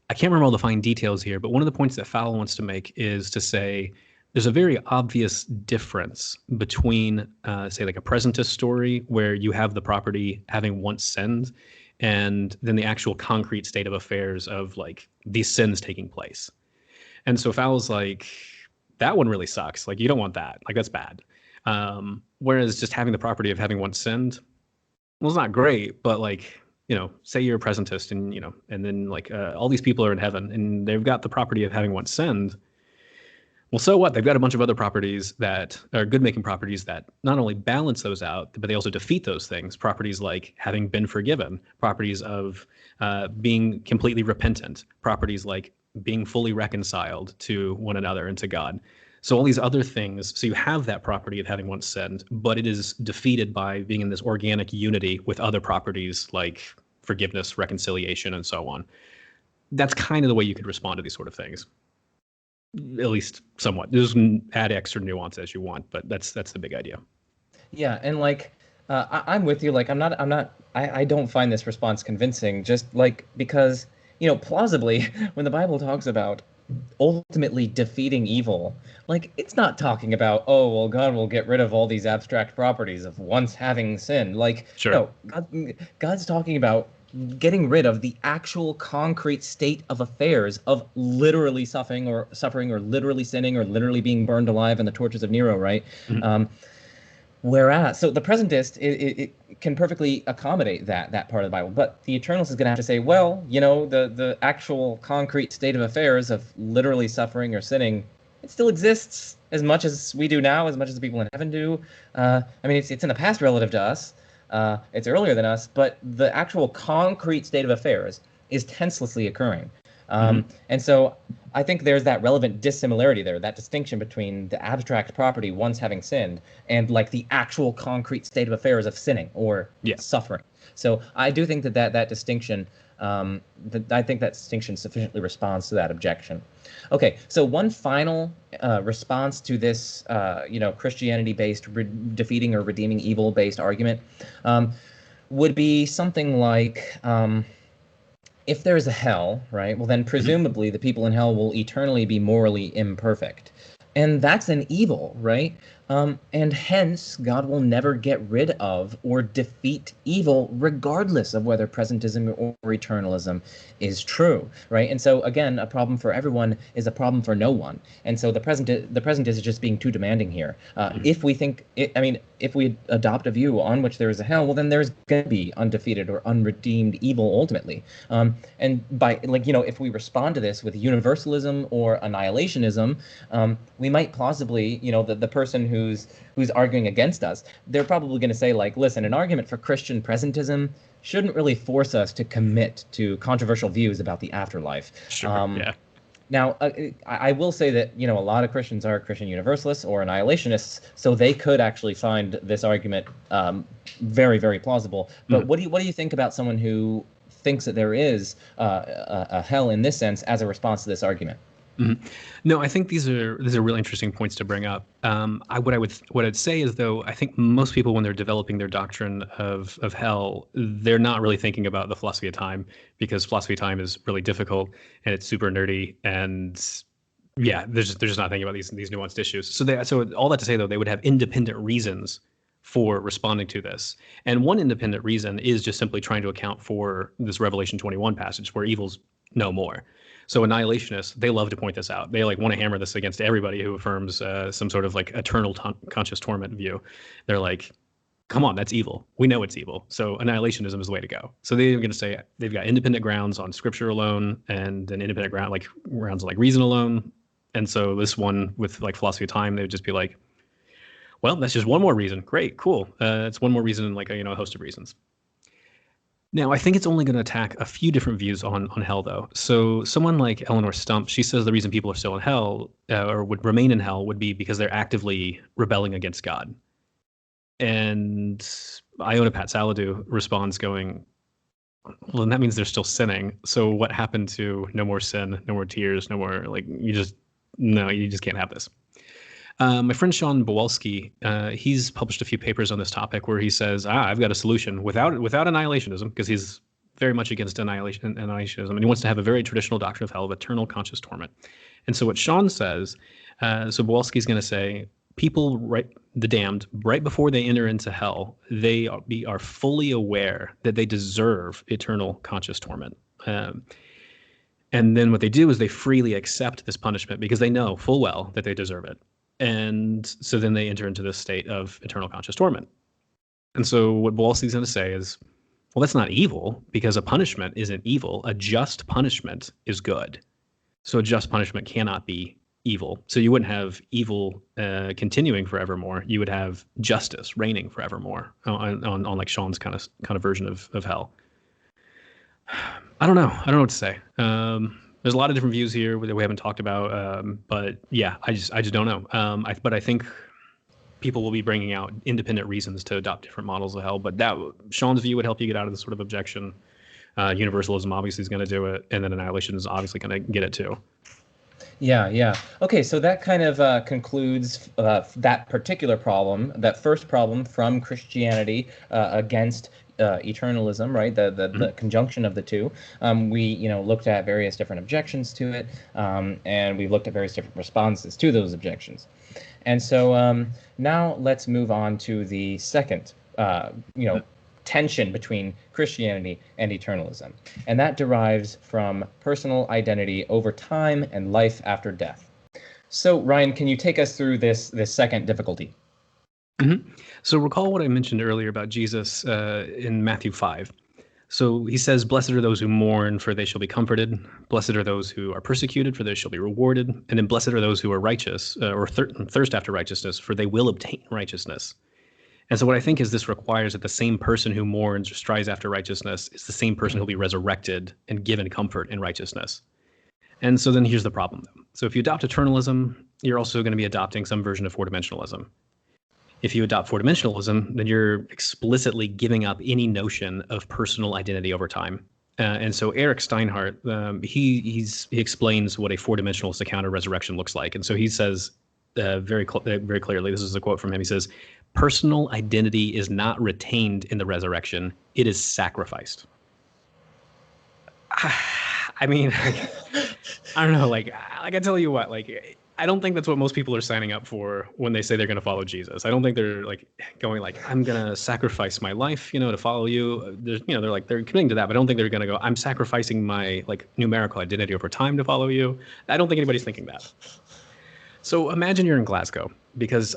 I can't remember all the fine details here, but one of the points that Fowle wants to make is to say there's a very obvious difference between, say, like a presentist story where you have the property having once sinned, and then the actual concrete state of affairs of like these sins taking place. And so Fowle's like, that one really sucks. Like, you don't want that. Like, that's bad. Whereas just having the property of having once sinned, well, it's not great, but like, say you're a presentist and, and then like all these people are in heaven and they've got the property of having once sinned. Well, so what? They've got a bunch of other properties that are good-making properties that not only balance those out, but they also defeat those things. Properties like having been forgiven, properties of being completely repentant, properties like being fully reconciled to one another and to God. So all these other things, so you have that property of having once sinned, but it is defeated by being in this organic unity with other properties like forgiveness, reconciliation, and so on. That's kind of the way you could respond to these sort of things. At least somewhat. Just add extra nuance as you want, but that's the big idea. Yeah, and like I'm with you. Like I don't find this response convincing. Just like because plausibly, when the Bible talks about ultimately defeating evil, like it's not talking about, oh well, God will get rid of all these abstract properties of once having sinned. Like sure. No, God's talking about getting rid of the actual concrete state of affairs of literally suffering or literally sinning or literally being burned alive in the tortures of Nero, right? Mm-hmm. Whereas, so the presentist, it can perfectly accommodate that part of the Bible, but the eternalist is going to have to say, well, the actual concrete state of affairs of literally suffering or sinning, it still exists as much as we do now, as much as the people in heaven do. I mean, it's in the past relative to us. It's earlier than us, but the actual concrete state of affairs is tenselessly occurring. And so I think there's that relevant dissimilarity there, that distinction between the abstract property once having sinned and like the actual concrete state of affairs of sinning or suffering. So I do think that distinction I think that distinction sufficiently responds to that objection. Okay, so one final response to this, Christianity-based defeating or redeeming evil-based argument would be something like, if there is a hell, right, well then presumably the people in hell will eternally be morally imperfect. And that's an evil, right? And hence, God will never get rid of or defeat evil, regardless of whether presentism or eternalism is true, right? And so, again, a problem for everyone is a problem for no one. And so the present is just being too demanding here. If we adopt a view on which there is a hell, well, then there's going to be undefeated or unredeemed evil ultimately. And by, if we respond to this with universalism or annihilationism, we might plausibly, the person who's arguing against us, they're probably going to say, like, listen, an argument for Christian presentism shouldn't really force us to commit to controversial views about the afterlife. Sure, yeah. Now, I will say that, a lot of Christians are Christian universalists or annihilationists, so they could actually find this argument very, very plausible. But what do you think about someone who thinks that there is a hell in this sense as a response to this argument? Mm-hmm. No, I think these are really interesting points to bring up. What I'd say is, though, I think most people, when they're developing their doctrine of hell, they're not really thinking about the philosophy of time, because philosophy of time is really difficult and it's super nerdy, and yeah, they're just not thinking about these nuanced issues. So all that to say, though, they would have independent reasons for responding to this, and one independent reason is just simply trying to account for this Revelation 21 passage where evil's no more. So annihilationists, they love to point this out. They want to hammer this against everybody who affirms some sort of eternal conscious torment view. They're like, come on, that's evil. We know it's evil. So annihilationism is the way to go. So they're going to say they've got independent grounds on scripture alone, and an independent grounds on reason alone. And so this one with philosophy of time, they would just be like, well, that's just one more reason. Great, cool. It's one more reason in a host of reasons. Now, I think it's only going to attack a few different views on hell, though. So someone like Eleanor Stump, she says the reason people are still in hell or would remain in hell would be because they're actively rebelling against God. And Iona Patsaladou responds going, well, then that means they're still sinning. So what happened to no more sin, no more tears, no more, you just can't have this. My friend Sean Bowalski, he's published a few papers on this topic where he says, I've got a solution without annihilationism, because he's very much against annihilationism, and he wants to have a very traditional doctrine of hell, of eternal conscious torment. And so what Sean says, so Bowalski's going to say, people, the damned, right before they enter into hell, they are fully aware that they deserve eternal conscious torment. And then what they do is they freely accept this punishment because they know full well that they deserve it. And so then they enter into this state of eternal conscious torment. And so what Bowalski's going to say is, well, that's not evil, because a punishment isn't evil. A just punishment is good. So a just punishment cannot be evil. So you wouldn't have evil continuing forevermore. You would have justice reigning forevermore on Sean's kind of version of hell. I don't know what to say. There's a lot of different views here that we haven't talked about, but yeah, I just don't know. But I think people will be bringing out independent reasons to adopt different models of hell. But Sean's view would help you get out of this sort of objection. Universalism obviously is going to do it, and then annihilation is obviously going to get it too. Yeah. Okay, so that kind of concludes that particular problem, that first problem from Christianity against eternalism, right? The conjunction of the two. We looked at various different objections to it, and we looked at various different responses to those objections. And so now let's move on to the second tension between Christianity and eternalism, and that derives from personal identity over time and life after death. So Ryan, can you take us through this second difficulty? Mm-hmm. So recall what I mentioned earlier about Jesus in Matthew 5. So he says, blessed are those who mourn, for they shall be comforted. Blessed are those who are persecuted, for they shall be rewarded. And then blessed are those who are righteous or thirst after righteousness, for they will obtain righteousness. And so what I think is this requires that the same person who mourns or strives after righteousness is the same person who will be resurrected and given comfort in righteousness. And so then here's the problem, though. So if you adopt eternalism, you're also going to be adopting some version of four-dimensionalism. If you adopt four-dimensionalism, then you're explicitly giving up any notion of personal identity over time. And so Eric Steinhardt, he explains what a four-dimensionalist account of resurrection looks like. And so he says very clearly, this is a quote from him. He says, "Personal identity is not retained in the resurrection; it is sacrificed." I mean, I don't know. Like I tell you what, like I don't think that's what most people are signing up for when they say they're going to follow Jesus. I don't think they're like going like, I'm going to sacrifice my life, to follow you. There's, they're committing to that, but I don't think they're going to go, I'm sacrificing my like numerical identity over time to follow you. I don't think anybody's thinking that. So imagine you're in Glasgow because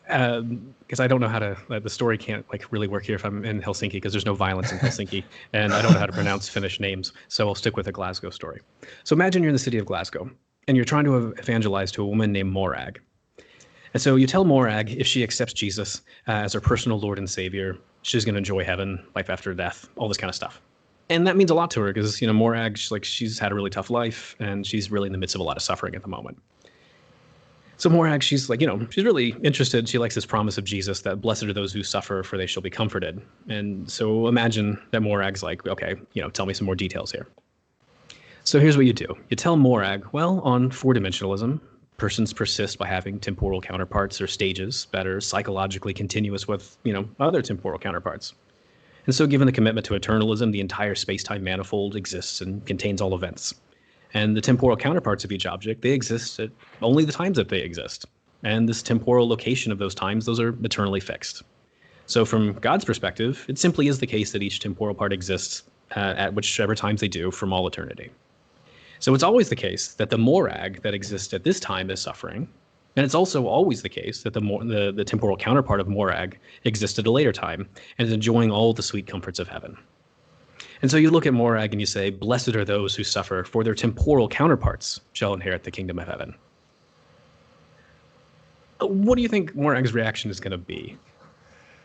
I don't know how to, the story can't like really work here if I'm in Helsinki because there's no violence in Helsinki and I don't know how to pronounce Finnish names. So I'll stick with a Glasgow story. So imagine you're in the city of Glasgow and you're trying to evangelize to a woman named Morag. And so you tell Morag if she accepts Jesus as her personal Lord and Savior, she's going to enjoy heaven, life after death, all this kind of stuff. And that means a lot to her because, Morag, she's had a really tough life and she's really in the midst of a lot of suffering at the moment. So Morag, she's like, she's really interested. She likes this promise of Jesus that blessed are those who suffer, for they shall be comforted. And so imagine that Morag's like, okay, tell me some more details here. So here's what you do. You tell Morag, well, on four-dimensionalism, persons persist by having temporal counterparts or stages that are psychologically continuous with, other temporal counterparts. And so given the commitment to eternalism, the entire space-time manifold exists and contains all events. And the temporal counterparts of each object, they exist at only the times that they exist. And this temporal location of those times, those are eternally fixed. So from God's perspective, it simply is the case that each temporal part exists at whichever times they do from all eternity. So it's always the case that the Morag that exists at this time is suffering. And it's also always the case that the temporal counterpart of Morag exists at a later time and is enjoying all the sweet comforts of heaven. And so you look at Morag and you say, blessed are those who suffer, for their temporal counterparts shall inherit the kingdom of heaven. What do you think Morag's reaction is going to be?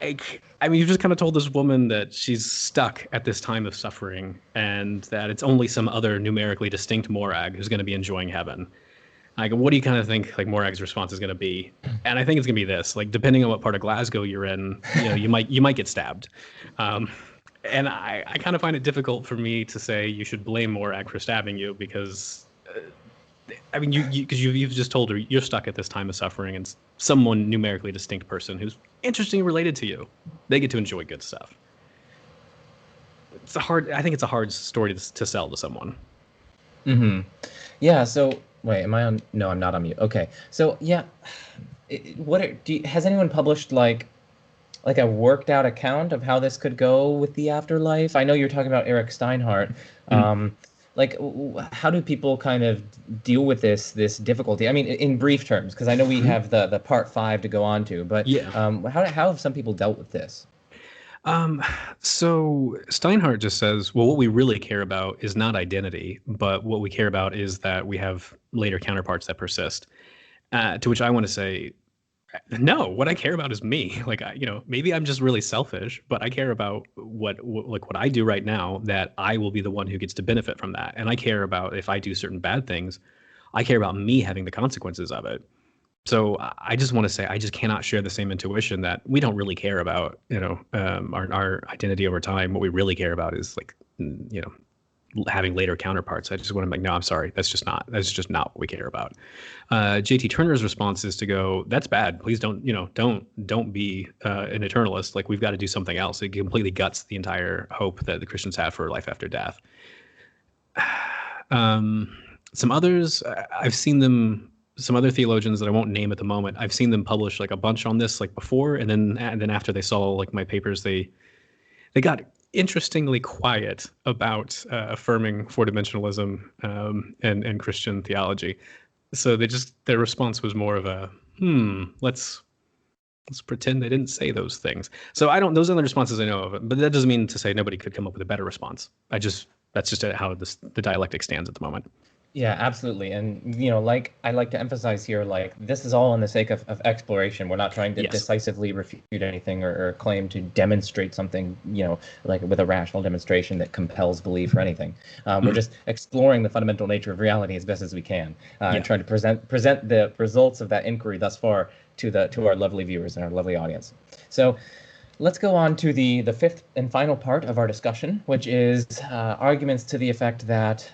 You've just kind of told this woman that she's stuck at this time of suffering and that it's only some other numerically distinct Morag who's going to be enjoying heaven. What do you kind of think Morag's response is going to be? And I think it's going to be this, depending on what part of Glasgow you're in, you might get stabbed. And I kind of find it difficult for me to say you should blame Morag for stabbing you because, you've just told her you're stuck at this time of suffering and someone numerically distinct person who's interestingly related to you, they get to enjoy good stuff. I think it's a hard story to sell to someone. Mm-hmm. Yeah. So wait, am I on? No, I'm not on mute. Okay. So yeah, has anyone published like a worked out account of how this could go with the afterlife? I know you're talking about Eric Steinhardt. How do people kind of deal with this difficulty? I mean, in brief terms, because I know we have the part 5 to go on to, but yeah. How have some people dealt with this? So Steinhardt just says, well, what we really care about is not identity, but what we care about is that we have later counterparts that persist. To which I want to say, no, what I care about is me. Maybe I'm just really selfish, but I care about what I do right now, that I will be the one who gets to benefit from that. And I care about if I do certain bad things, I care about me having the consequences of it. So I just want to say, I just cannot share the same intuition that we don't really care about, our identity over time. What we really care about is having later counterparts. I just want to make, no, I'm sorry. That's just not what we care about. JT Turner's response is to go, that's bad. Please don't be an eternalist. We've got to do something else. It completely guts the entire hope that the Christians have for life after death. Some others, I've seen them, some other theologians that I won't name at the moment, I've seen them publish a bunch on this before. And then after they saw my papers, they got interestingly quiet about affirming four-dimensionalism and Christian theology. So their response was more of a, let's pretend they didn't say those things. So those are the responses I know of, but that doesn't mean to say nobody could come up with a better response. That's just how the dialectic stands at the moment. Yeah, absolutely. And, I like to emphasize here, this is all in the sake of exploration. We're not trying to decisively refute anything or claim to demonstrate something, with a rational demonstration that compels belief or anything. We're just exploring the fundamental nature of reality as best as we can and trying to present the results of that inquiry thus far to our lovely viewers and our lovely audience. So Let's go on to the fifth and final part of our discussion, which is arguments to the effect that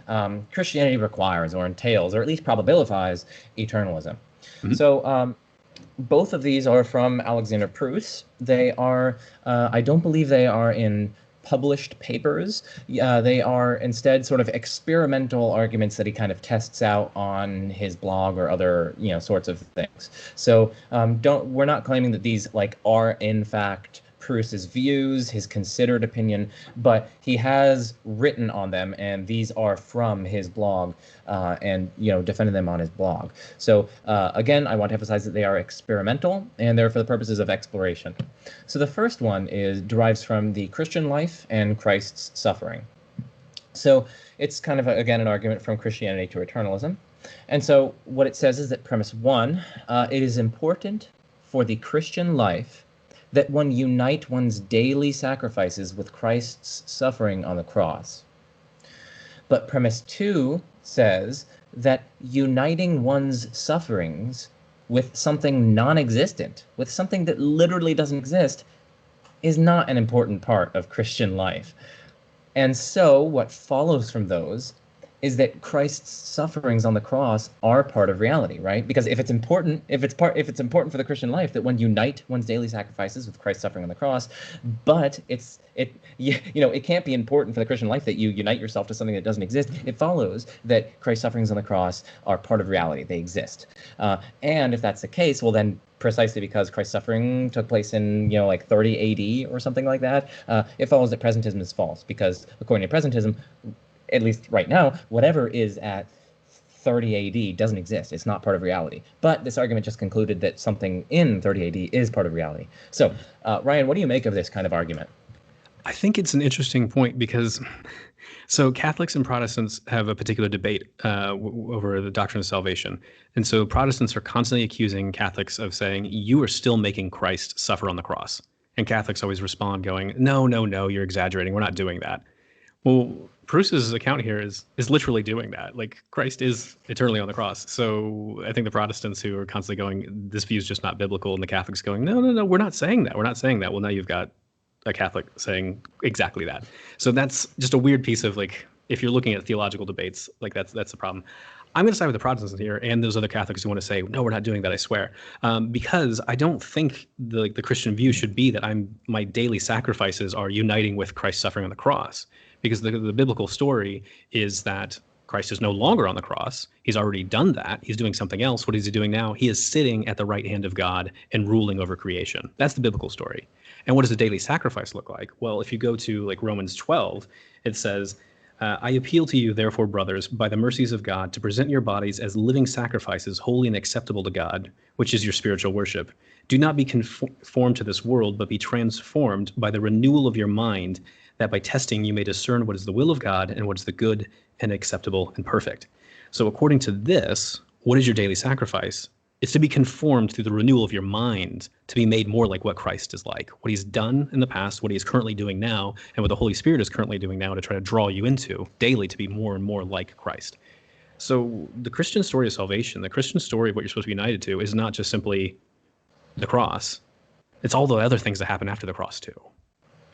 Christianity requires or entails, or at least probabilifies, eternalism. Mhm. So both of these are from Alexander Pruss. They are, I don't believe they are in published papers. They are instead sort of experimental arguments that he kind of tests out on his blog or other, sorts of things. So we're not claiming that these are in fact Pruss's views, his considered opinion, but he has written on them, and these are from his blog, and defended them on his blog. So again, I want to emphasize that they are experimental, and they're for the purposes of exploration. So the first one derives from the Christian life and Christ's suffering. So it's kind of, again, an argument from Christianity to eternalism. And so what it says is that premise one, it is important for the Christian life that one unite one's daily sacrifices with Christ's suffering on the cross. But premise two says that uniting one's sufferings with something non-existent, with something that literally doesn't exist, is not an important part of Christian life. And so what follows from those is that Christ's sufferings on the cross are part of reality, right? Because if it's important for the Christian life that one unite one's daily sacrifices with Christ's suffering on the cross, but it can't be important for the Christian life that you unite yourself to something that doesn't exist. It follows that Christ's sufferings on the cross are part of reality; they exist. And if that's the case, well then, precisely because Christ's suffering took place in 30 A.D. or something like that, it follows that presentism is false, because according to presentism, at least right now, whatever is at 30 AD doesn't exist. It's not part of reality. But this argument just concluded that something in 30 AD is part of reality. So, Ryan, what do you make of this kind of argument? I think it's an interesting point because, so Catholics and Protestants have a particular debate over the doctrine of salvation. And so Protestants are constantly accusing Catholics of saying, you are still making Christ suffer on the cross. And Catholics always respond going, no, you're exaggerating. We're not doing that. Well, Pruss's account here is literally doing that. Like, Christ is eternally on the cross. So I think the Protestants who are constantly going, this view is just not biblical, and the Catholics going, no, we're not saying that. We're not saying that. Well, now you've got a Catholic saying exactly that. So that's just a weird piece of, if you're looking at theological debates, that's the problem. I'm going to side with the Protestants here and those other Catholics who want to say, no, we're not doing that, I swear. Because I don't think the Christian view should be that my daily sacrifices are uniting with Christ's suffering on the cross. Because the biblical story is that Christ is no longer on the cross. He's already done that. He's doing something else. What is he doing now? He is sitting at the right hand of God and ruling over creation. That's the biblical story. And what does a daily sacrifice look like? Well, if you go to Romans 12, it says, I appeal to you, therefore, brothers, by the mercies of God, to present your bodies as living sacrifices, holy and acceptable to God, which is your spiritual worship. Do not be conformed to this world, but be transformed by the renewal of your mind, that by testing you may discern what is the will of God and what is the good and acceptable and perfect. So according to this, what is your daily sacrifice? It's to be conformed through the renewal of your mind, to be made more like what Christ is like, what he's done in the past, what he's currently doing now, and what the Holy Spirit is currently doing now to try to draw you into daily to be more and more like Christ. So the Christian story of salvation, the Christian story of what you're supposed to be united to, is not just simply the cross. It's all the other things that happen after the cross too.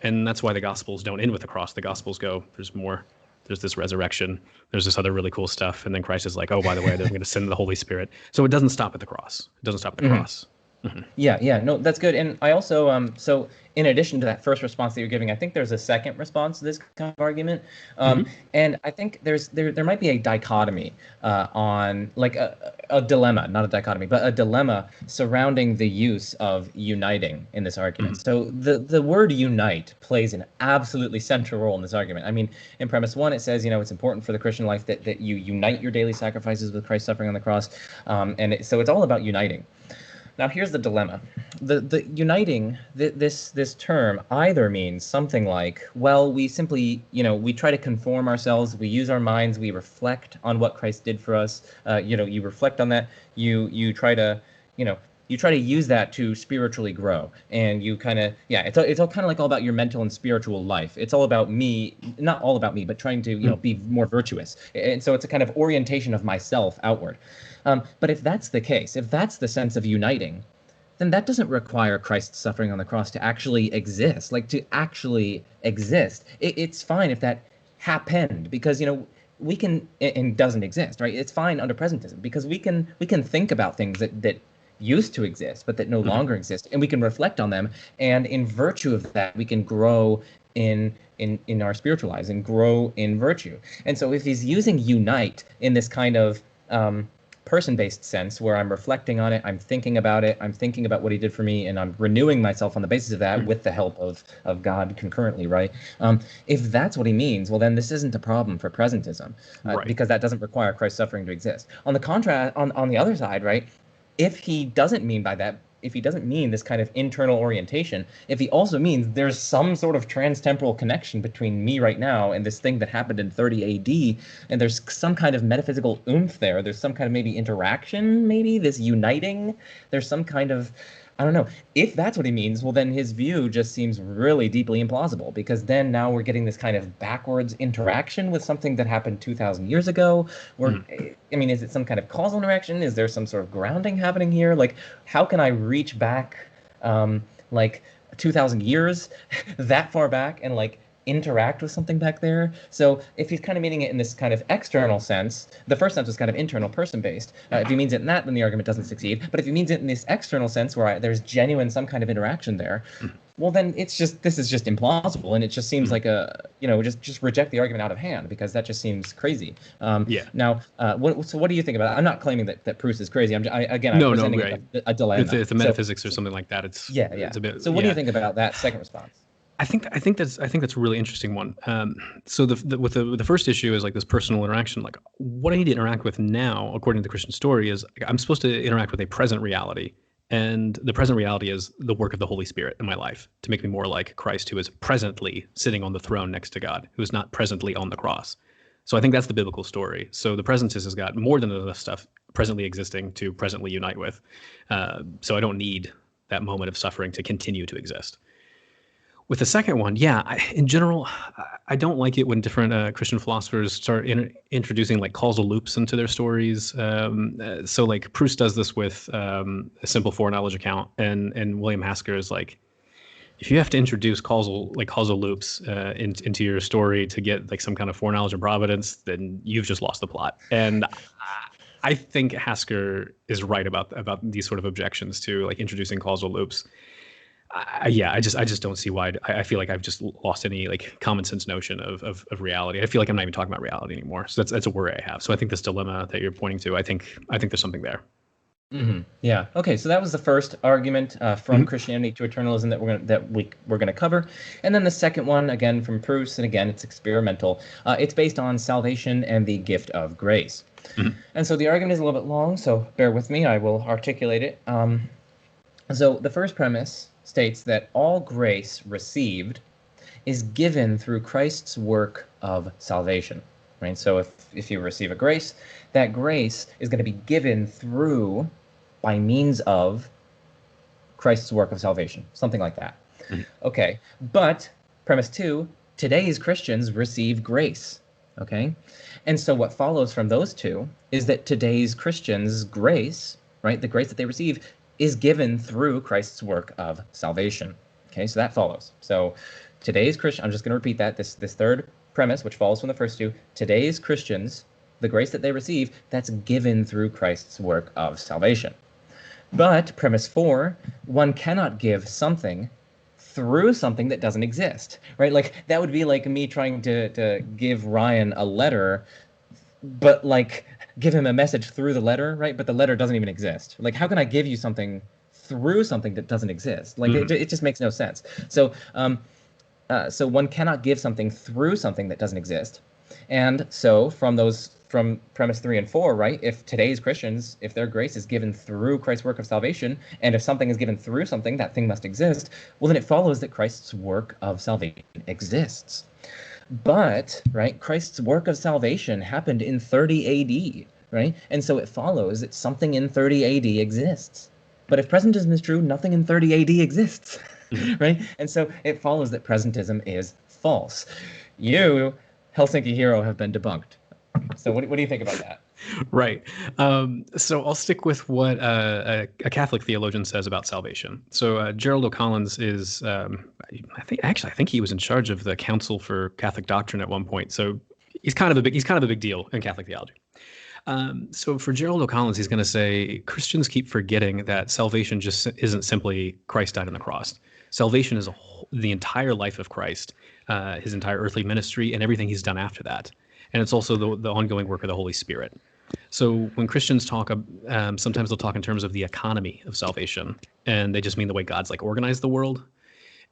And that's why the Gospels don't end with the cross. The Gospels go, there's more. There's this resurrection. There's this other really cool stuff. And then Christ is like, oh, by the way, I'm going to send the Holy Spirit. So it doesn't stop at the cross. It doesn't stop at the cross. Mm-hmm. Yeah, no, that's good. And I also, so in addition to that first response that you're giving, I think there's a second response to this kind of argument. And I think there might be a dichotomy on a dilemma, not a dichotomy, but a dilemma surrounding the use of uniting in this argument. So the word unite plays an absolutely central role in this argument. I mean, in premise one, it says, it's important for the Christian life that you unite your daily sacrifices with Christ's suffering on the cross. So it's all about uniting. Now, here's the dilemma. The uniting, this term either means something like, well, we simply, we try to conform ourselves, we use our minds, we reflect on what Christ did for us. You reflect on that, you try to, you try to use that to spiritually grow, and you kind of, it's all kind of all about your mental and spiritual life. It's all about me, not all about me, but trying to, be more virtuous. And so it's a kind of orientation of myself outward. But if that's the case, if that's the sense of uniting, then that doesn't require Christ's suffering on the cross to actually exist, like to actually exist. It's fine if that happened, because, we can, and doesn't exist, right? It's fine under presentism because we can think about things that used to exist but that no longer exist, and we can reflect on them, and in virtue of that we can grow in our spiritual lives and grow in virtue. And so if he's using unite in this kind of person-based sense where I'm reflecting on it, I'm thinking about it, I'm thinking about what he did for me, and I'm renewing myself on the basis of that with the help of God concurrently, right? If that's what he means, well, then this isn't a problem for presentism, because that doesn't require Christ's suffering to exist. On the contrast, on the other side, right, if he doesn't mean by that, if he doesn't mean this kind of internal orientation, if he also means there's some sort of trans-temporal connection between me right now and this thing that happened in 30 AD, and there's some kind of metaphysical oomph there, there's some kind of maybe interaction, maybe this uniting, there's some kind of, I don't know. If that's what he means, well, then his view just seems really deeply implausible, because then now we're getting this kind of backwards interaction with something that happened 2,000 years ago. I mean, is it some kind of causal interaction? Is there some sort of grounding happening here? Like, how can I reach back, like 2,000 years that far back and like interact with something back there? So if he's kind of meaning it in this kind of external sense, the first sense was kind of internal, person-based. If he means it in that, then the argument doesn't succeed. But if he means it in this external sense where there's genuine, some kind of interaction there, well, then this is just implausible, and it just seems like just reject the argument out of hand, because that just seems crazy. Now, what do you think about that? I'm not claiming that Pruss is crazy. I'm presenting a dilemma. If the metaphysics or something like that, it's a bit. So what do you think about that second response? I think that's a really interesting one. So with the first issue is like this personal interaction. Like, what I need to interact with now, according to the Christian story, is I'm supposed to interact with a present reality, and the present reality is the work of the Holy Spirit in my life to make me more like Christ, who is presently sitting on the throne next to God, who is not presently on the cross. So I think that's the biblical story. So the presentist has got more than enough stuff presently existing to presently unite with. So I don't need that moment of suffering to continue to exist. With the second one, in general, I don't like it when different Christian philosophers start introducing like causal loops into their stories. So like Pruss does this with a simple foreknowledge account, and William Hasker is like, if you have to introduce causal loops into your story to get like some kind of foreknowledge or providence, then you've just lost the plot. And I think Hasker is right about these sort of objections to like introducing causal loops. I just don't see why. I feel like I've just lost any like common sense notion of reality. I feel like I'm not even talking about reality anymore. So that's a worry I have. So I think this dilemma that you're pointing to, I think there's something there. Yeah. Okay. So that was the first argument from Christianity to eternalism that we're gonna cover, and then the second one again from Pruss, and again it's experimental. It's based on salvation and the gift of grace. And so the argument is a little bit long, so bear with me. I will articulate it. So the first premise states that all grace received is given through Christ's work of salvation, right? So if you receive a grace, that grace is going to be given by means of Christ's work of salvation, something like that. Okay, but premise 2, today's Christians receive grace, okay? And so what follows from those two is that today's Christians' grace, right, the grace that they receive, is given through Christ's work of salvation. Okay, so that follows. So today's Christian, I'm just going to repeat that, this third premise, which follows from the first two, today's Christians, the grace that they receive, that's given through Christ's work of salvation. But premise 4, one cannot give something through something that doesn't exist, right? Like, that would be like me trying to give Ryan a letter, but like give him a message through the letter, right? But the letter doesn't even exist. Like, how can I give you something through something that doesn't exist? Like, it just makes no sense. So, so one cannot give something through something that doesn't exist. And so from premise 3 and 4, right? If today's Christians, if their grace is given through Christ's work of salvation, and if something is given through something, that thing must exist. Well, then it follows that Christ's work of salvation exists. But, right, Christ's work of salvation happened in 30 AD, right? And so it follows that something in 30 AD exists. But if presentism is true, nothing in 30 AD exists, right? And so it follows that presentism is false. You, Helsinki Hero, have been debunked. So what do you think about that? Right. So I'll stick with what a Catholic theologian says about salvation. So Gerald O'Collins is, I think he was in charge of the Council for Catholic Doctrine at one point. So he's kind of a big deal in Catholic theology. So for Gerald O'Collins, he's going to say Christians keep forgetting that salvation just isn't simply Christ died on the cross. Salvation is the entire life of Christ, his entire earthly ministry, and everything he's done after that. And it's also the ongoing work of the Holy Spirit. So when Christians talk, sometimes they'll talk in terms of the economy of salvation, and they just mean the way God's like organized the world.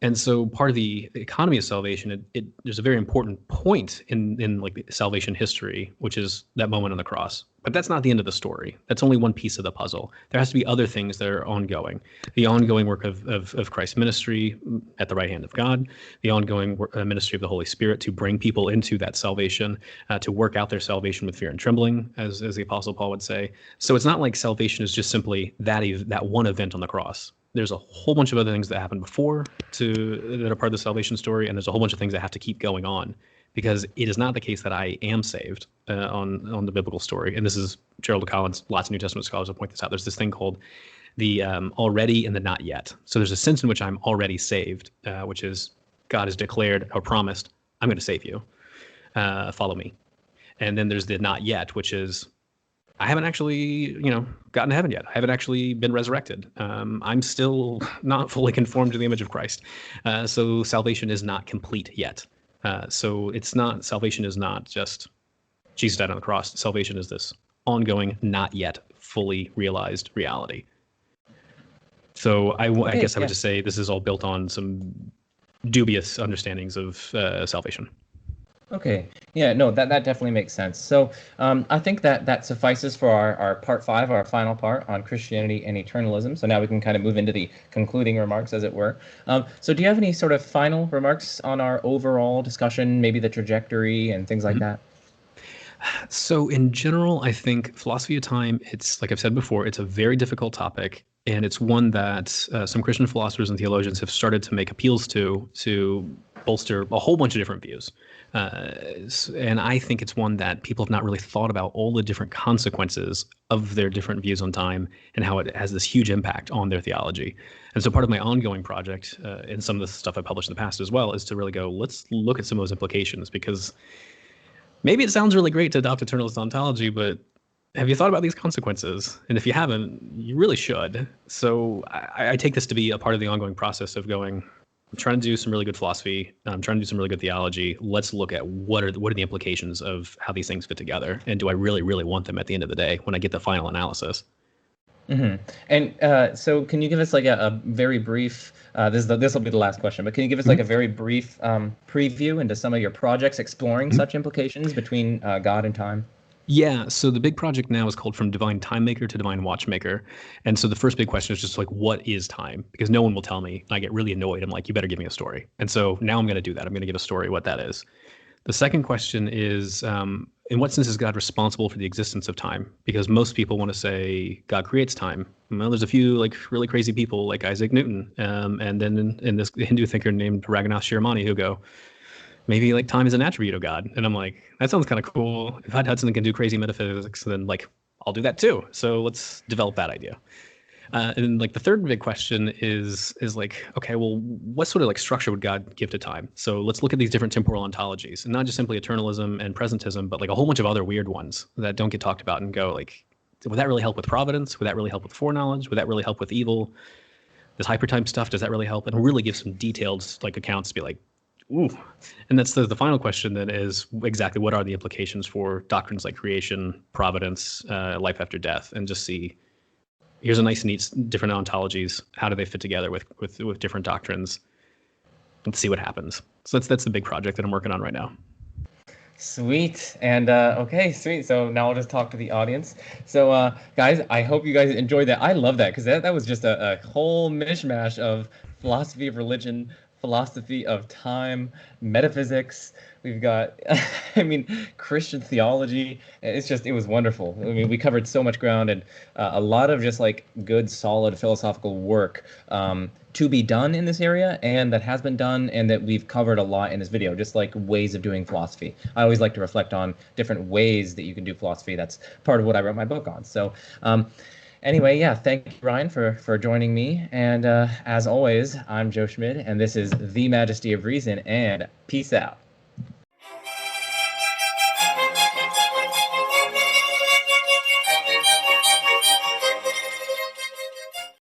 And so part of the economy of salvation, there's a very important point in like the salvation history, which is that moment on the cross. But that's not the end of the story. That's only one piece of the puzzle. There has to be other things that are ongoing. The ongoing work of Christ's ministry at the right hand of God, the ongoing ministry of the Holy Spirit to bring people into that salvation, to work out their salvation with fear and trembling, as the Apostle Paul would say. So it's not like salvation is just simply that one event on the cross. There's a whole bunch of other things that happen before that are part of the salvation story, and there's a whole bunch of things that have to keep going on, because it is not the case that I am saved on the biblical story. And this is Gerald O'Collins, lots of New Testament scholars will point this out. There's this thing called the already and the not yet. So there's a sense in which I'm already saved, which is God has declared or promised, I'm going to save you. Follow me. And then there's the not yet, which is I haven't actually, gotten to heaven yet. I haven't actually been resurrected. I'm still not fully conformed to the image of Christ. So salvation is not complete yet. So salvation is not just Jesus died on the cross. Salvation is this ongoing, not yet fully realized reality. So I guess I would just say this is all built on some dubious understandings of salvation. Okay. Yeah, no, that definitely makes sense. So I think that suffices for our part 5, our final part on Christianity and eternalism. So now we can kind of move into the concluding remarks, as it were. So do you have any sort of final remarks on our overall discussion, maybe the trajectory and things like that? So in general, I think philosophy of time, it's like I've said before, it's a very difficult topic. And it's one that some Christian philosophers and theologians have started to make appeals to bolster a whole bunch of different views. And I think it's one that people have not really thought about all the different consequences of their different views on time and how it has this huge impact on their theology. And so part of my ongoing project, and some of the stuff I published in the past as well, is to really go, let's look at some of those implications, because maybe it sounds really great to adopt eternalist ontology, but have you thought about these consequences? And if you haven't, you really should. So I take this to be a part of the ongoing process of going, I'm trying to do some really good philosophy. I'm trying to do some really good theology. Let's look at what are the implications of how these things fit together, and do I really, really want them at the end of the day when I get the final analysis? Mm-hmm. And so can you give us like a very brief, this will be the last question, but can you give us like a very brief preview into some of your projects exploring such implications between God and time? Yeah, so the big project now is called From Divine Time Maker to Divine Watchmaker. And so the first big question is just like, what is time? Because no one will tell me. I get really annoyed. I'm like, you better give me a story. And so now I'm going to do that. I'm going to give a story what that is. The second question is, in what sense is God responsible for the existence of time? Because most people want to say God creates time. Well, there's a few like really crazy people like Isaac Newton, and then in this Hindu thinker named Raghunath Shiramani who go, maybe like time is an attribute of God. And I'm like, that sounds kind of cool. If Ed Hudson can do crazy metaphysics, then like I'll do that too. So let's develop that idea. And then like the third big question is like, okay, well, what sort of like structure would God give to time? So let's look at these different temporal ontologies, and not just simply eternalism and presentism, but like a whole bunch of other weird ones that don't get talked about, and go like, would that really help with providence? Would that really help with foreknowledge? Would that really help with evil? This hypertime stuff, does that really help? And really give some detailed like accounts to be like, ooh. And that's the final question then is exactly what are the implications for doctrines like creation, providence, life after death, and just see, here's a nice, neat, different ontologies. How do they fit together with different doctrines? Let's see what happens. So that's the big project that I'm working on right now. Sweet. And okay, sweet. So now I'll just talk to the audience. So guys, I hope you guys enjoyed that. I love that, because that was just a whole mishmash of philosophy of religion, philosophy of time, metaphysics. We've got, I mean, Christian theology. It was wonderful. I mean, we covered so much ground and a lot of just like good, solid philosophical work to be done in this area, and that has been done, and that we've covered a lot in this video, just like ways of doing philosophy. I always like to reflect on different ways that you can do philosophy. That's part of what I wrote my book on. So anyway, yeah, thank you, Ryan, for joining me. And as always, I'm Joe Schmid, and this is The Majesty of Reason, and peace out.